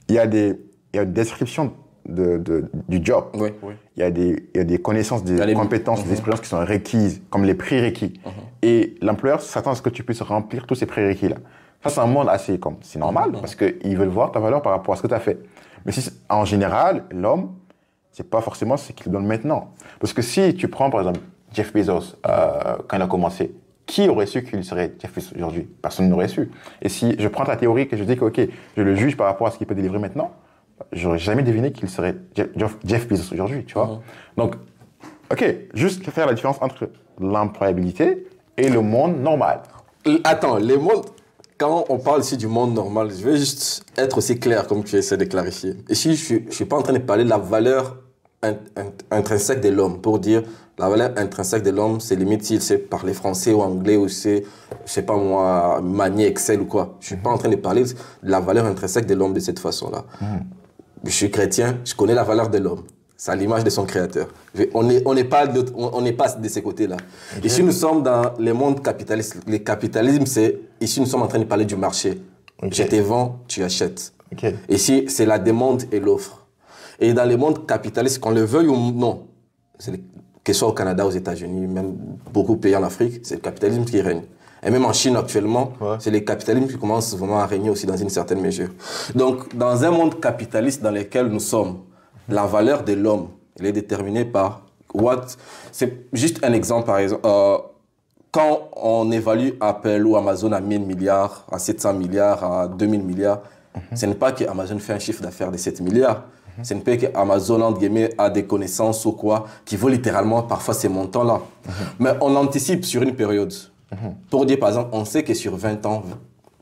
il y a une description du job. Oui. Il y a des connaissances, des compétences, des expériences qui sont requises, comme les prérequis. Et l'employeur s'attend à ce que tu puisses remplir tous ces prérequis-là. Ça, c'est un monde assez comme, c'est normal parce qu'ils veulent voir ta valeur par rapport à ce que tu as fait. Mais en général, l'homme, c'est pas forcément ce qu'il donne maintenant. Parce que si tu prends, par exemple, Jeff Bezos, quand il a commencé, qui aurait su qu'il serait Jeff Bezos aujourd'hui? Personne n'aurait su. Et si je prends ta théorie que je dis que, OK, je le juge par rapport à ce qu'il peut délivrer maintenant, j'aurais jamais deviné qu'il serait Jeff Bezos aujourd'hui, tu vois. Donc, OK, juste faire la différence entre l'employabilité et le monde normal. Attends, les mondes... Quand on parle ici du monde normal, je vais juste être aussi clair comme tu essaies de clarifier. Ici, je ne suis pas en train de parler de la valeur intrinsèque de l'homme. Pour dire, la valeur intrinsèque de l'homme, c'est limite s'il sait parler français ou anglais ou sait, je sais pas moi, manier Excel ou quoi. Je suis pas en train de parler de la valeur intrinsèque de l'homme de cette façon-là. Je suis chrétien, je connais la valeur de l'homme. C'est à l'image de son créateur. On n'est pas de ces côtés-là. Okay. Ici, nous sommes dans le monde capitaliste. Le capitalisme, ici, nous sommes en train de parler du marché. Okay. Je te vends, tu achètes. Okay. Ici, c'est la demande et l'offre. Et dans le monde capitaliste, qu'on le veuille ou non, que ce soit au Canada, aux États-Unis, même beaucoup de pays en Afrique, c'est le capitalisme qui règne. Et même en Chine actuellement, c'est le capitalisme qui commence vraiment à régner aussi dans une certaine mesure. Donc, dans un monde capitaliste dans lequel nous sommes, la valeur de l'homme, elle est déterminée par c'est juste un exemple, par exemple. Quand on évalue Apple ou Amazon à 1000 milliards, à 700 milliards, à 2000 milliards, ce n'est pas qu'Amazon fait un chiffre d'affaires de 7 milliards. Ce n'est pas qu'Amazon, entre guillemets, a des connaissances ou quoi, qui vaut littéralement parfois ces montants-là. Mais on anticipe sur une période. Pour dire, par exemple, on sait que sur 20 ans,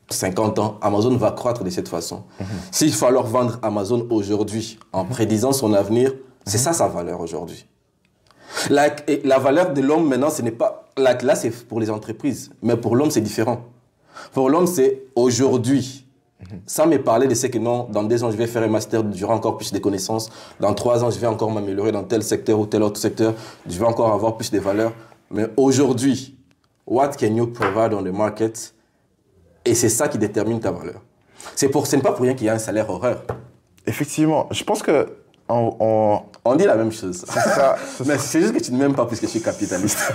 50 ans, Amazon va croître de cette façon. S'il faut alors vendre Amazon aujourd'hui en prédisant son avenir, c'est ça sa valeur aujourd'hui. La valeur de l'homme maintenant, ce n'est pas... Là, c'est pour les entreprises, mais pour l'homme, c'est différent. Pour l'homme, c'est aujourd'hui. Sans me parler de ce que non, dans 2 ans, je vais faire un master, j'aurai encore plus de connaissances. Dans 3 ans, je vais encore m'améliorer dans tel secteur ou tel autre secteur. Je vais encore avoir plus de valeur. Mais aujourd'hui, what can you provide on the market? Et c'est ça qui détermine ta valeur. Ce n'est pas pour rien qu'il y a un salaire horaire. Effectivement, je pense que on dit la même chose. C'est ça. Mais c'est juste que tu ne m'aimes pas puisque je suis capitaliste.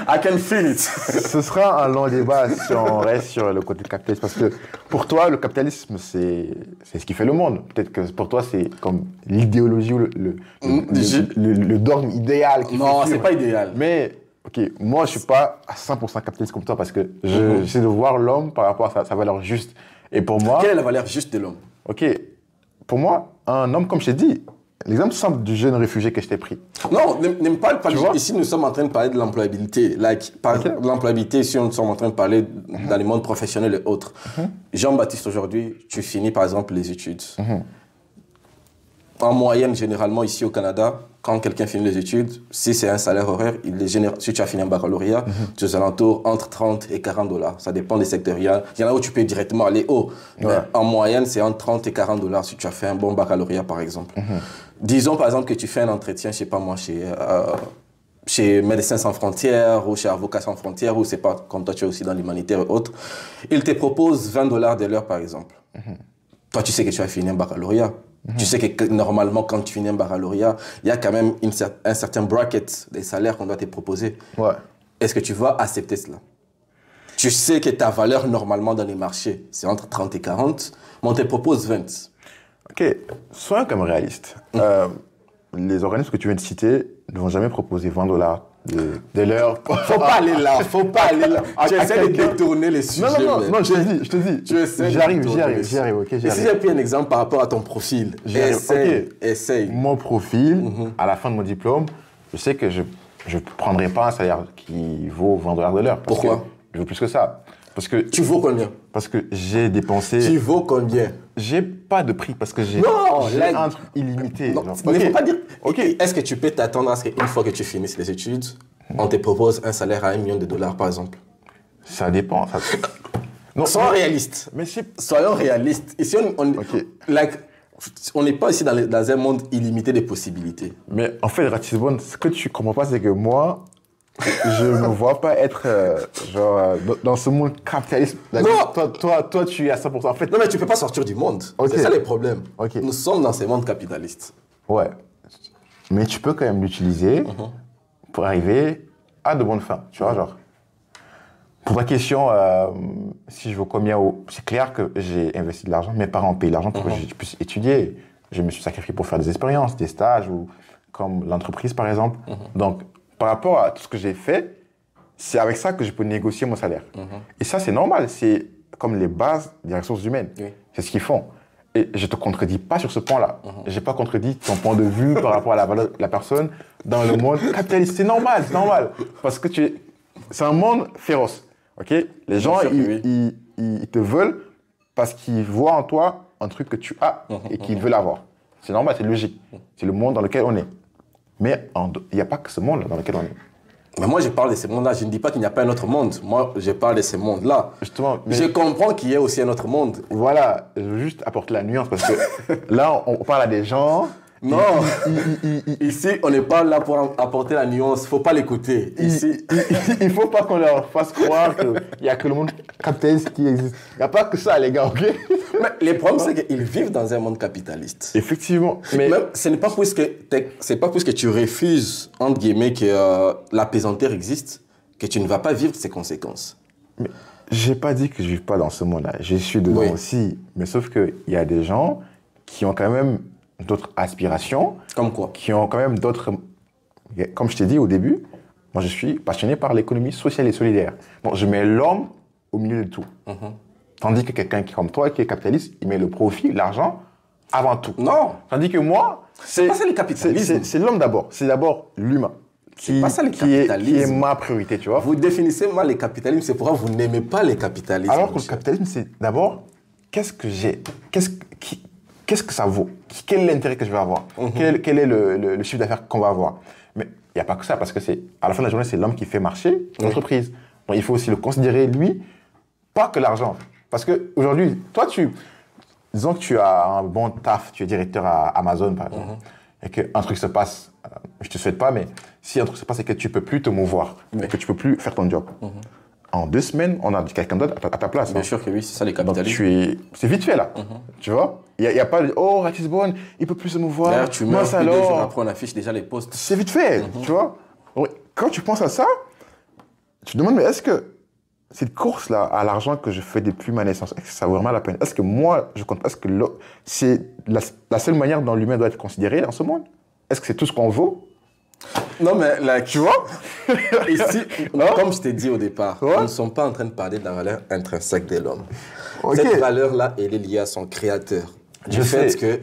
I can feel it. Ce sera un long débat si on reste sur le côté capitaliste. Parce que pour toi, le capitalisme, c'est ce qui fait le monde. Peut-être que pour toi, c'est comme l'idéologie ou le dogme idéal. Non, c'est pas idéal. Mais... OK, moi, je ne suis pas à 100% capitaliste comme toi parce que j'essaie de voir l'homme par rapport à sa valeur juste. Et pour moi... Quelle est la valeur juste de l'homme? OK, pour moi, un homme, comme je t'ai dit, l'exemple simple du jeune réfugié que je t'ai pris. Non, ne me parle pas. Ici, nous sommes en train de parler de l'employabilité. L'employabilité, ici, nous sommes en train de parler dans le monde professionnel et autres. Jean-Baptiste, aujourd'hui, tu finis par exemple les études. En moyenne, généralement, ici au Canada, quand quelqu'un finit les études, si c'est un salaire horaire, si tu as fini un baccalauréat, tu es aux alentours entre 30 et 40 $. Ça dépend des secteurs. Il y en a où tu peux directement aller haut. Mais en moyenne, c'est entre 30 et 40 $ si tu as fait un bon baccalauréat, par exemple. Disons, par exemple, que tu fais un entretien, je sais pas moi, chez Médecins Sans Frontières ou chez Avocats Sans Frontières, ou c'est pas comme toi, tu es aussi dans l'humanitaire et autres. Ils te proposent 20 $ de l'heure, par exemple. Toi, tu sais que tu as fini un baccalauréat. Tu sais que normalement, quand tu finis un baccalauréat, il y a quand même un certain bracket des salaires qu'on doit te proposer. Est-ce que tu vas accepter cela? Tu sais que ta valeur, normalement, dans les marchés, c'est entre 30 et 40, mais on te propose 20. OK, soyons comme réaliste. Les organismes que tu viens de citer ne vont jamais proposer 20 $ de l'heure. Faut pas aller là, faut pas aller là. Tu essaies de détourner les sujets. Non, je te dis. J'y arrive, ok, j'y arrive. Et si j'ai pris un exemple par rapport à ton profil, essaye. Mon profil, à la fin de mon diplôme, je sais que je ne prendrai pas un salaire qui vaut 20 $ de l'heure. Pourquoi? Je veux plus que ça. Parce que tu vaux combien? Parce que j'ai dépensé... Tu vaux combien? J'ai pas de prix parce que j'ai un truc illimité. Non, mais il ne faut pas dire... Est-ce que tu peux t'attendre à ce qu'une fois que tu finisses les études, on te propose un salaire à $1 million, par exemple? Ça dépend. Non, soyons réalistes. Mais soyons réalistes. Ici, on n'est pas ici dans un monde illimité des possibilités. Mais en fait, Ratisbonne, ce que tu comprends pas, c'est que moi, je ne me vois pas être dans ce monde capitaliste. Non. Toi, tu es à 100%. En fait, Non, mais tu ne peux pas sortir du monde. Ok. C'est ça les problèmes. Ok. Nous sommes dans ces mondes capitalistes. ouais. Mais tu peux quand même l'utiliser pour arriver à de bonnes fins. Tu vois, genre. Pour ta question, si je veux combien, c'est clair que j'ai investi de l'argent. Mes parents ont payé de l'argent pour que je puisse étudier. Je me suis sacrifié pour faire des expériences, des stages, ou comme l'entreprise, par exemple. Donc, par rapport à tout ce que j'ai fait, c'est avec ça que je peux négocier mon salaire. Et ça, c'est normal. C'est comme les bases des ressources humaines. Oui. C'est ce qu'ils font. Et je te contredis pas sur ce point-là. J'ai pas contredit ton point de vue par rapport à la valeur de la personne dans le monde capitaliste. C'est normal, c'est normal. Parce que c'est un monde féroce. Ok? Les gens, sûr que oui. ils te veulent parce qu'ils voient en toi un truc que tu as et qu'ils veulent avoir. C'est normal, c'est logique. C'est le monde dans lequel on est. Mais il n'y a pas que ce monde dans lequel on est. Mais moi, je parle de ces mondes-là. Je ne dis pas qu'il n'y a pas un autre monde. Moi, je parle de ces mondes-là. Justement, mais Je comprends qu'il y ait aussi un autre monde. voilà, je veux juste apporter la nuance parce que là, on parle à des gens. Non, ici, on n'est pas là pour apporter la nuance. Il ne faut pas l'écouter. Ici, Il ne faut pas qu'on leur fasse croire qu'il n'y a que le monde capitaliste qui existe. Il n'y a pas que ça, les gars, ok? mais le problème, c'est qu'ils vivent dans un monde capitaliste. Effectivement. Mais Même, ce n'est pas puisque tu refuses, entre guillemets, que la pesanteur existe, que tu ne vas pas vivre ses conséquences. j'ai pas dit que je ne vis pas dans ce monde-là. Je suis dedans Oui. aussi. Mais sauf qu'il y a des gens qui ont quand même d'autres aspirations, Comme quoi? qui ont quand même d'autres... Comme je t'ai dit au début, moi je suis passionné par l'économie sociale et solidaire. Bon, je mets l'homme au milieu de tout. Tandis que quelqu'un qui est comme toi, qui est capitaliste, il met le profit, l'argent, avant tout. Non, Tandis que moi, c'est pas ça le capitalisme. c'est l'homme d'abord. C'est d'abord l'humain. C'est pas ça le qui est capitalisme. ma priorité, tu vois. Vous définissez mal les capitalismes, c'est pourquoi vous n'aimez pas les capitalismes. Alors que le monsieur. capitalisme, c'est d'abord, qu'est-ce que j'ai? Qu'est-ce que ça vaut? Quel est l'intérêt que je vais avoir? Quel est le chiffre d'affaires qu'on va avoir? Mais il n'y a pas que ça, parce que à la fin de la journée, c'est l'homme qui fait marcher l'entreprise. Donc il faut aussi le considérer, lui, pas que l'argent. Parce qu'aujourd'hui, toi, disons que tu as un bon taf, tu es directeur à Amazon, par exemple, et qu'un truc se passe, je ne te souhaite pas, mais si un truc se passe et que tu ne peux plus te mouvoir, et que tu ne peux plus faire ton job, en 2 semaines, on a quelqu'un d'autre à ta place. Bien sûr que oui, c'est ça les Donc capitalismes. c'est vite fait là, tu vois. Il y a pas de oh Ratisbonne, il peut plus se mouvoir. D'ailleurs, tu meurs mince plus de jours alors. après, on affiche déjà les postes. C'est vite fait, tu vois. Donc, quand tu penses à ça, tu te demandes mais est-ce que cette course là à l'argent que je fais depuis ma naissance, est-ce que ça vaut vraiment la peine? Est-ce que moi je compte? Est-ce que c'est la seule manière dont l'humain doit être considéré dans ce monde? Est-ce que c'est tout ce qu'on vaut? Non, mais là, Tu vois? ici, comme je t'ai dit au départ, Ouais. nous ne sommes pas en train de parler de la valeur intrinsèque de l'homme. Ok. Cette valeur-là, elle est liée à son créateur. Du Je fait sais. que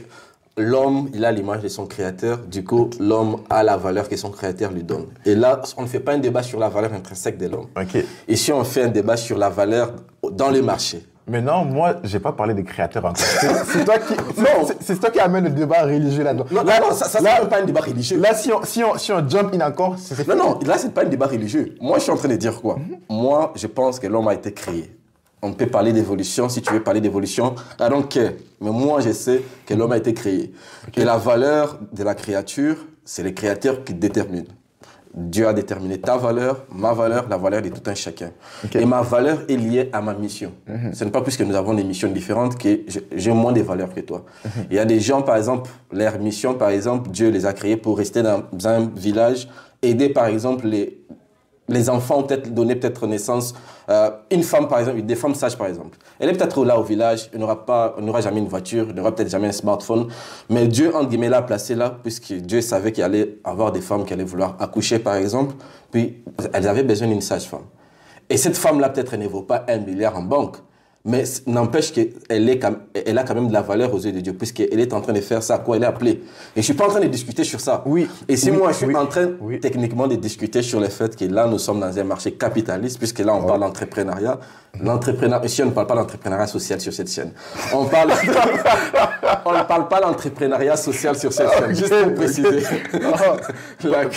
l'homme, il a l'image de son créateur, du coup, l'homme a la valeur que son créateur lui donne. Et là, on ne fait pas un débat sur la valeur intrinsèque de l'homme. Ok. Ici, on fait un débat sur la valeur dans le marché. Mais non, moi, j'ai pas parlé des créateurs encore. C'est toi qui, c'est toi qui amène le débat religieux là-dedans. Non, non, ça c'est même pas un débat religieux. Là, si on jump in encore, c'est Non, non, là, c'est pas un débat religieux. Moi, je suis en train de dire quoi? Moi, je pense que l'homme a été créé. On peut parler d'évolution, si tu veux parler d'évolution, I don't care. Mais moi, je sais que l'homme a été créé. Et la valeur de la créature, c'est le créateur qui détermine. Dieu a déterminé ta valeur, ma valeur, la valeur de tout un chacun. Et ma valeur est liée à ma mission. Ce n'est pas puisque nous avons des missions différentes que j'ai moins de valeurs que toi. Il y a des gens, par exemple, leur mission, par exemple, Dieu les a créés pour rester dans un village, aider, par exemple, les enfants ont peut-être donné naissance. Une femme, par exemple, des femmes sages, par exemple. Elle est peut-être là au village, elle n'aura jamais une voiture, elle n'aura peut-être jamais un smartphone. Mais Dieu, entre guillemets, l'a placée là, puisque Dieu savait qu'il allait avoir des femmes qui allaient vouloir accoucher, par exemple. Puis, elles avaient besoin d'une sage-femme. Et cette femme-là, peut-être, elle ne vaut pas 1 milliard en banque. Mais n'empêche qu'elle a quand même de la valeur aux yeux de Dieu, puisqu'elle est en train de faire ça à quoi elle est appelée. Et je ne suis pas en train de discuter sur ça. Oui. Et si Oui, moi, je suis oui, en train oui. techniquement de discuter sur le fait que là, nous sommes dans un marché capitaliste, puisque là, on parle d'entrepreneuriat. Ici, on ne parle pas d'entrepreneuriat social sur cette chaîne. On ne parle pas d'entrepreneuriat social sur cette chaîne, juste pour préciser.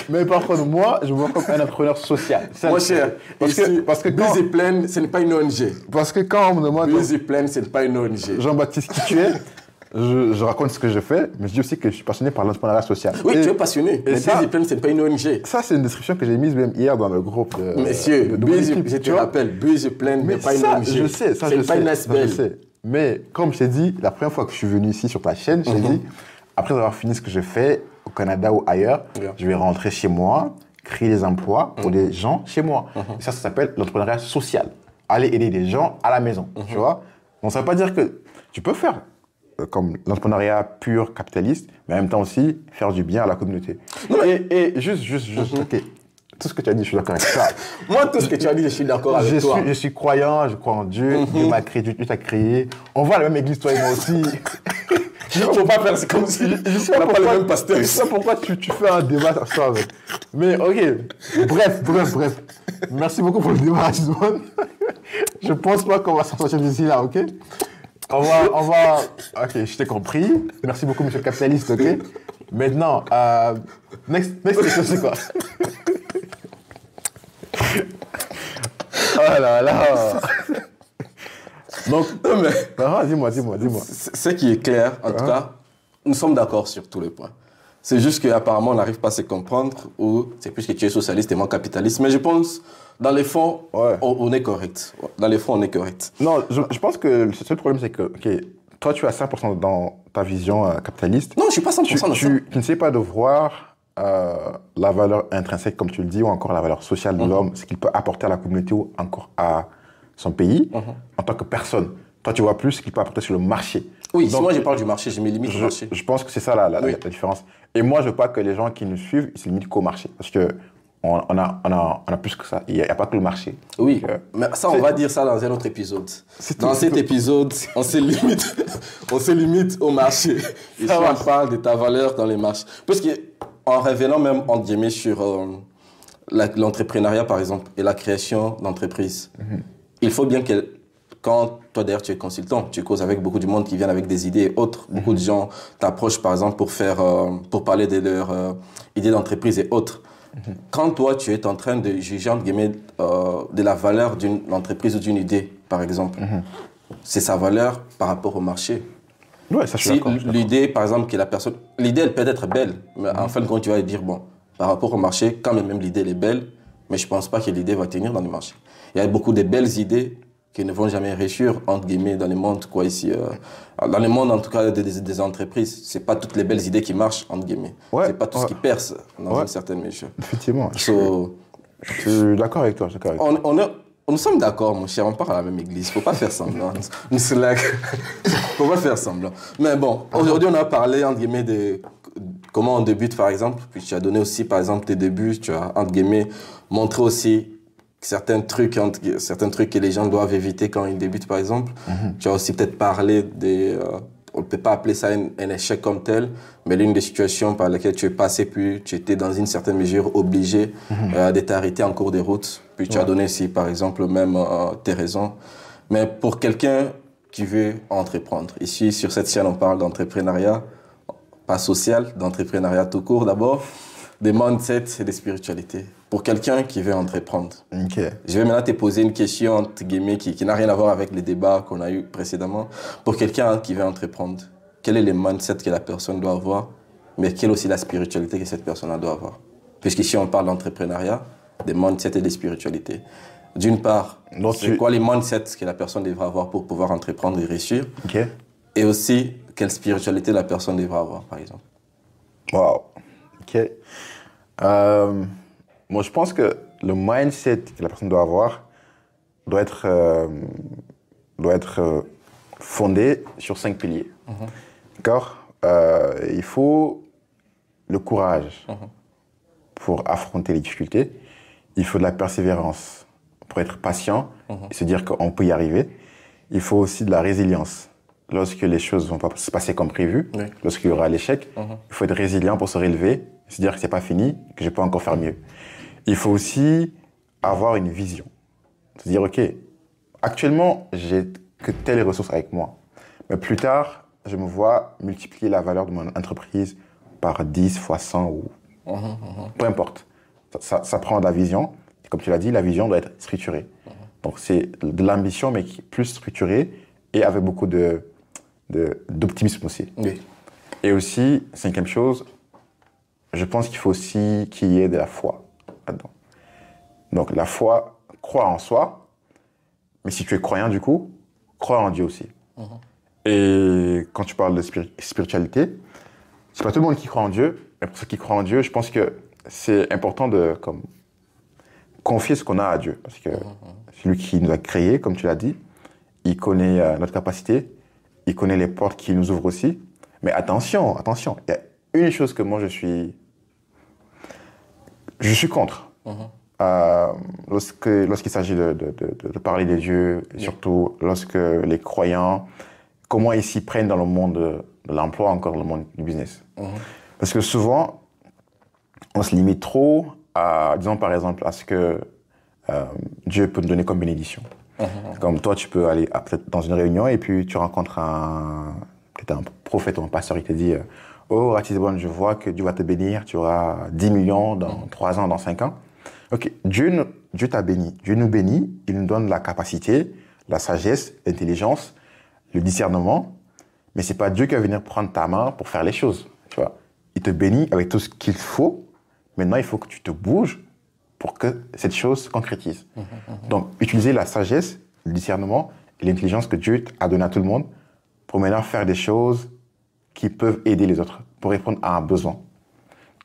Mais par contre, moi, je me vois comme un entrepreneur social. Mon cher, parce que quand, Busy Plan, ce n'est pas une ONG. parce que quand on me demande Busy Plan, ce n'est pas une ONG. Jean-Baptiste qui tu es, je raconte ce que je fais, mais je dis aussi que je suis passionné par l'entrepreneuriat social. Oui, tu es passionné. Mais ça, Busy Plan, c'est pas une ONG. Ça, c'est une description que j'ai mise même hier dans le groupe. Messieurs, je te rappelle, Busy Plan n'est pas une ONG. Je sais, ça, je sais. C'est pas une ASBL. Je sais. Mais comme je t'ai dit, la première fois que je suis venu ici sur ta chaîne, je t'ai dit, après avoir fini ce que je fais au Canada ou ailleurs, je vais rentrer chez moi, créer des emplois pour des gens chez moi. Et ça s'appelle l'entrepreneuriat social. Aller aider des gens à la maison, tu vois. Donc, ça ne veut pas dire que tu peux faire comme l'entrepreneuriat pur capitaliste, mais en même temps aussi faire du bien à la communauté. Et juste, ok. Tout ce que tu as dit, je suis d'accord avec ça. Moi, tout ce que tu as dit, je suis d'accord avec toi. Je suis croyant, je crois en Dieu. Dieu m'a créé, Dieu t'a créé. On voit la même église, toi et moi aussi. Il ne faut pas faire, c'est comme si on n'a pas le même pasteur. Je sais pas pourquoi tu fais un débat sur ça. Mais ok, bref. Merci beaucoup pour le débat, Rizwan. Je pense pas qu'on va s'en sortir d'ici là, ok? On va... Ok, je t'ai compris. Merci beaucoup, monsieur le capitaliste, ok? Maintenant, next question, c'est quoi? Oh là là. Donc, non, mais... dis-moi. Ce qui est clair, en tout cas, nous sommes d'accord sur tous les points. C'est juste qu'apparemment, on n'arrive pas à se comprendre, ou c'est plus que tu es socialiste et moi capitaliste. Mais je pense, dans les fonds, on est correct. Dans les fonds, on est correct. Non, je pense que le seul problème, c'est que, ok, toi, tu as 100% dans ta vision capitaliste. Non, je ne suis pas 100% dans ça. Tu ne sais pas de voir la valeur intrinsèque, comme tu le dis, ou encore la valeur sociale de l'homme, ce qu'il peut apporter à la communauté ou encore à son pays, en tant que personne. Toi, tu vois plus ce qu'il peut apporter sur le marché. Oui, donc, si moi je parle du marché, je me limite au marché. Je pense que c'est ça la différence. Et moi, je veux pas que les gens qui nous suivent, ils se limitent qu'au marché. Parce que on a plus que ça. Il n'y a pas que le marché. Oui, mais ça, on va dire ça dans un autre épisode. Dans cet épisode, on se limite au marché. Et si on parle de ta valeur dans les marchés. Parce qu'en revenant même, en guillemets, sur l'entrepreneuriat, par exemple, et la création d'entreprises, il faut bien que, quand toi, d'ailleurs, tu es consultant, tu causes avec beaucoup de monde qui viennent avec des idées et autres. Beaucoup de gens t'approchent, par exemple, pour parler de leurs idées d'entreprise et autres. Quand toi, tu es en train de juger, entre guillemets, de la valeur d'une entreprise ou d'une idée, par exemple, c'est sa valeur par rapport au marché. Ouais, ça, je suis d'accord. L'idée, par exemple, que la personne... L'idée, elle peut être belle, mais en fin de compte, tu vas dire, bon, par rapport au marché, quand même l'idée, elle est belle, mais je ne pense pas que l'idée va tenir dans le marché. Il y a beaucoup de belles idées qui ne vont jamais réussir, entre guillemets, dans le monde, quoi, ici. Dans le monde, en tout cas, des entreprises. C'est pas toutes les belles idées qui marchent, entre guillemets. Ouais, c'est pas tout ce qui perce dans une certaine mesure. Effectivement. Je suis d'accord avec toi, nous sommes d'accord, mon cher, on part à la même église. Faut pas faire semblant. Faut pas faire semblant. Mais bon, aujourd'hui, on a parlé, entre guillemets, de comment on débute, par exemple. Puis tu as donné aussi, par exemple, tes débuts. Tu as, entre guillemets, montré aussi certains trucs que les gens doivent éviter quand ils débutent, par exemple. Tu as aussi peut-être parlé on ne peut pas appeler ça un échec comme tel, mais l'une des situations par lesquelles tu es passé, puis tu étais dans une certaine mesure obligé de t'arrêter en cours de route. Puis tu as donné aussi, par exemple, même tes raisons. Mais pour quelqu'un qui veut entreprendre, ici, sur cette chaîne, on parle d'entrepreneuriat, pas social, d'entrepreneuriat tout court d'abord, des mindsets et des spiritualités. Pour quelqu'un qui veut entreprendre. Je vais maintenant te poser une question, entre guillemets, qui n'a rien à voir avec les débats qu'on a eus précédemment. Pour quelqu'un qui veut entreprendre, quel est le mindset que la personne doit avoir, mais quelle est aussi la spiritualité que cette personne doit avoir? Puisqu'ici, on parle d'entrepreneuriat, des mindsets et des spiritualités. D'une part, c'est quoi les mindsets que la personne devra avoir pour pouvoir entreprendre et réussir? Et aussi, quelle spiritualité la personne devra avoir, par exemple? Wow. Ok. Moi, je pense que le mindset que la personne doit avoir doit être fondé sur 5 piliers. D'accord? Il faut le courage pour affronter les difficultés. Il faut de la persévérance pour être patient et se dire qu'on peut y arriver. Il faut aussi de la résilience. Lorsque les choses ne vont pas se passer comme prévu, lorsqu'il y aura l'échec, il faut être résilient pour se relever, se dire que ce n'est pas fini, que je peux encore faire mieux. Il faut aussi avoir une vision. Se dire, OK, actuellement, j'ai que telles ressources avec moi. Mais plus tard, je me vois multiplier la valeur de mon entreprise par 10 fois 100 ou... Peu importe. Ça prend de la vision. Et comme tu l'as dit, la vision doit être structurée. Donc, c'est de l'ambition, mais plus structurée et avec beaucoup de d'optimisme aussi. Oui. Et aussi, cinquième chose, je pense qu'il faut aussi qu'il y ait de la foi là-dedans. Donc la foi, croire en soi, mais si tu es croyant du coup, croire en Dieu aussi. Et quand tu parles de spiritualité, c'est pas tout le monde qui croit en Dieu, mais pour ceux qui croient en Dieu, je pense que c'est important de confier ce qu'on a à Dieu. Parce que c'est lui qui nous a créés, comme tu l'as dit, il connaît notre capacité, il connaît les portes qu'il nous ouvre aussi. Mais attention, il y a une chose que moi je suis contre. Lorsqu'il s'agit de parler des dieux, et surtout lorsque les croyants, comment ils s'y prennent dans le monde de l'emploi, encore dans le monde du business. Parce que souvent, on se limite trop à, disons par exemple, à ce que Dieu peut nous donner comme bénédiction. Comme toi, tu peux aller peut-être dans une réunion et puis tu rencontres peut-être un prophète ou un pasteur, il te dit oh, Ratisbonne, je vois que Dieu va te bénir, tu auras 10 millions dans 3 ans, dans 5 ans. Ok, Dieu t'a béni, Dieu nous bénit, il nous donne la capacité, la sagesse, l'intelligence, le discernement, mais c'est pas Dieu qui va venir prendre ta main pour faire les choses, tu vois. Il te bénit avec tout ce qu'il faut, maintenant il faut que tu te bouges pour que cette chose se concrétise. Donc, utiliser la sagesse, le discernement et l'intelligence que Dieu a donné à tout le monde pour maintenant faire des choses qui peuvent aider les autres, pour répondre à un besoin.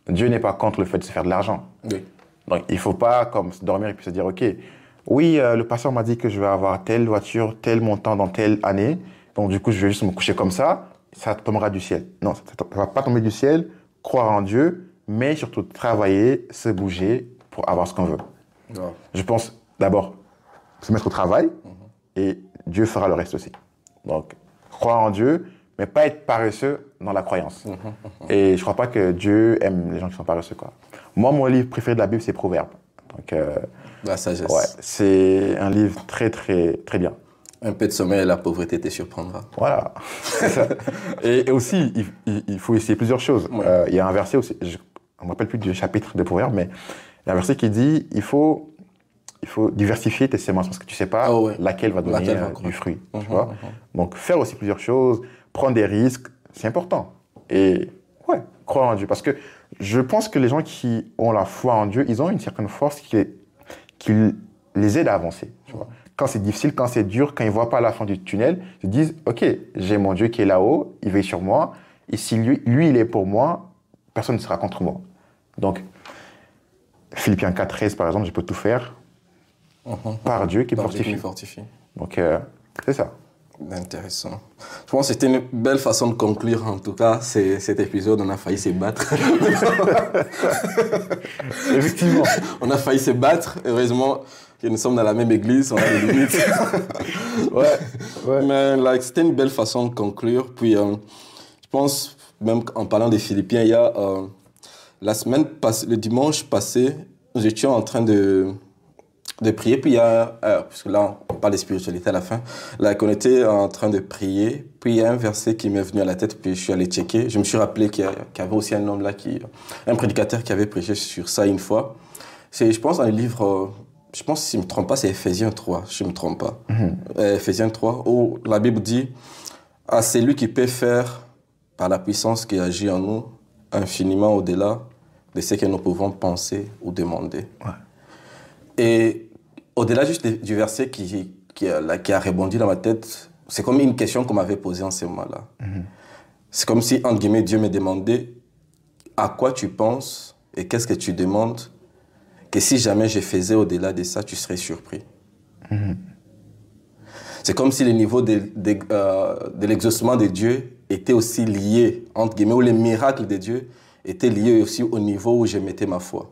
Dieu n'est pas contre le fait de se faire de l'argent. Oui. Donc, il ne faut pas comme se dormir et puis se dire, OK, oui, le pasteur m'a dit que je vais avoir telle voiture, tel montant dans telle année, donc du coup, je vais juste me coucher comme ça tombera du ciel. Non, ça ne va pas tomber du ciel, croire en Dieu, mais surtout travailler, se bouger pour avoir ce qu'on veut. Wow. Je pense d'abord se mettre au travail et Dieu fera le reste aussi. Donc, croire en Dieu, mais pas être paresseux dans la croyance. Et je ne crois pas que Dieu aime les gens qui sont paresseux, quoi. Moi, mon livre préféré de la Bible, c'est Proverbes. Donc, la sagesse. Ouais, c'est un livre très, très, très bien. Un peu de sommeil et la pauvreté te surprendra. Voilà. et aussi, il faut essayer plusieurs choses. Ouais. Il y a un verset aussi, je ne me rappelle plus du chapitre de Proverbes, mais il y a un verset qui dit il faut diversifier tes semences parce que tu ne sais pas laquelle va donner du fruit. Tu vois. Donc, faire aussi plusieurs choses, prendre des risques, c'est important. Et ouais, croire en Dieu. Parce que je pense que les gens qui ont la foi en Dieu, ils ont une certaine force qui les aide à avancer. Tu vois. Quand c'est difficile, quand c'est dur, quand ils ne voient pas la fin du tunnel, ils disent « Ok, j'ai mon Dieu qui est là-haut, il veille sur moi, et si lui, il est pour moi, personne ne sera contre moi. » Donc, Philippiens 4,13 par exemple, je peux tout faire par Dieu qui me fortifie. Donc, c'est ça. Intéressant. Je pense que c'était une belle façon de conclure, en tout cas, cet épisode. On a failli se battre. Effectivement. On a failli se battre. Heureusement que nous sommes dans la même église, on a des limites. Ouais. Mais c'était une belle façon de conclure. Puis, je pense, même en parlant des Philippiens, il y a la semaine passée, le dimanche passé, nous étions en train de prier, puis il y a, parce que là on parle de spiritualité à la fin, là qu'on était en train de prier, puis il y a un verset qui m'est venu à la tête, puis je suis allé checker, je me suis rappelé qu'il y avait aussi un homme là, un prédicateur qui avait prêché sur ça une fois. C'est, je pense, dans le livre, je pense, si je ne me trompe pas, c'est Ephésiens 3, je ne me trompe pas. Ephésiens 3, où la Bible dit « Ah, c'est lui qui peut faire, par la puissance qui agit en nous, infiniment au-delà de ce que nous pouvons penser ou demander. » Et au-delà juste du verset qui a rebondi dans ma tête, c'est comme une question qu'on m'avait posée en ce moment-là. C'est comme si, entre guillemets, Dieu me demandait à quoi tu penses et qu'est-ce que tu demandes que si jamais je faisais au-delà de ça, tu serais surpris. C'est comme si le niveau de l'exaucement de Dieu était aussi lié, entre guillemets, ou les miracles de Dieu étaient liés aussi au niveau où je mettais ma foi.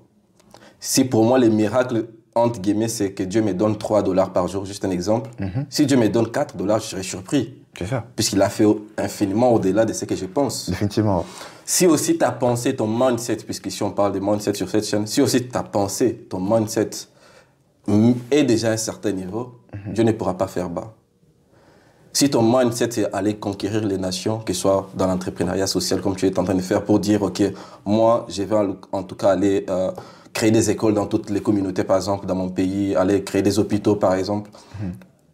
Si pour moi, les miracles, entre guillemets, c'est que Dieu me donne $3 par jour, juste un exemple. Si Dieu me donne $4, je serais surpris. C'est ça. Puisqu'il a fait infiniment au-delà de ce que je pense. Définitivement. Si aussi ta pensée, ton mindset, puisque si on parle de mindset sur cette chaîne, si aussi ta pensée, ton mindset est déjà à un certain niveau, Dieu ne pourra pas faire bas. Si ton mindset est aller conquérir les nations, que ce soit dans l'entrepreneuriat social comme tu es en train de faire pour dire, OK, moi, je vais en tout cas aller créer des écoles dans toutes les communautés, par exemple, dans mon pays, aller créer des hôpitaux, par exemple.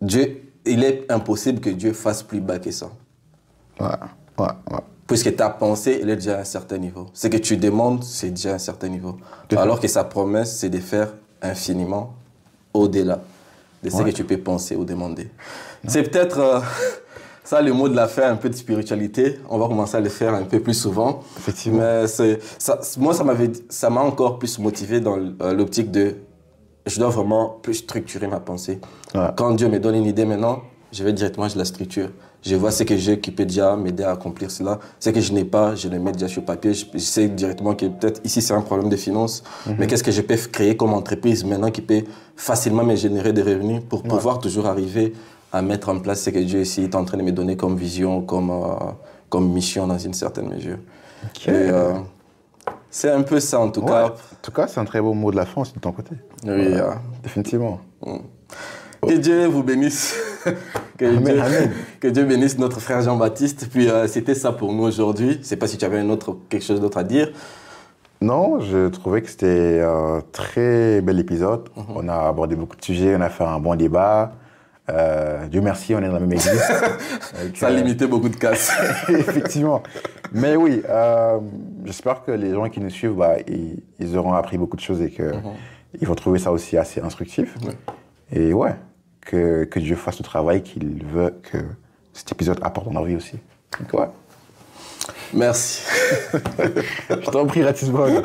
Dieu, il est impossible que Dieu fasse plus bas que ça. Ouais, ouais, ouais. Puisque ta pensée, elle est déjà à un certain niveau. Ce que tu demandes, c'est déjà à un certain niveau. Alors que sa promesse, c'est de faire infiniment au-delà de ce que tu peux penser ou demander. C'est peut-être ça le mot de la fin, un peu de spiritualité. On va commencer à le faire un peu plus souvent. Effectivement. Mais moi, ça m'a encore plus motivé dans l'optique de je dois vraiment plus structurer ma pensée. Ouais. Quand Dieu me donne une idée maintenant, je vais directement, je la structure. Je vois ce que j'ai qui peut déjà m'aider à accomplir cela. Ce que je n'ai pas, je le mets déjà sur papier. Je sais directement que peut-être ici c'est un problème de finances, mais qu'est-ce que je peux créer comme entreprise maintenant qui peut facilement me générer des revenus pour pouvoir toujours arriver à mettre en place ce que Dieu ici est en train de me donner comme vision, comme mission dans une certaine mesure. Okay. Et, c'est un peu ça en tout cas. En tout cas, c'est un très beau mot de la fin aussi de ton côté. Oui, définitivement. Que Dieu vous bénisse. Que Dieu bénisse notre frère Jean-Baptiste. Puis c'était ça pour nous aujourd'hui. Je ne sais pas si tu avais quelque chose d'autre à dire. Non, je trouvais que c'était un très bel épisode. On a abordé beaucoup de sujets, on a fait un bon débat. Dieu merci, on est dans la même église. Ça a limité beaucoup de casses. Effectivement. Mais oui, j'espère que les gens qui nous suivent, ils auront appris beaucoup de choses et qu'ils vont trouver ça aussi assez instructif. Et ouais, que Dieu fasse le travail qu'il veut que cet épisode apporte dans leur vie aussi. Donc ouais. Merci. Je t'en prie, Ratisbonne.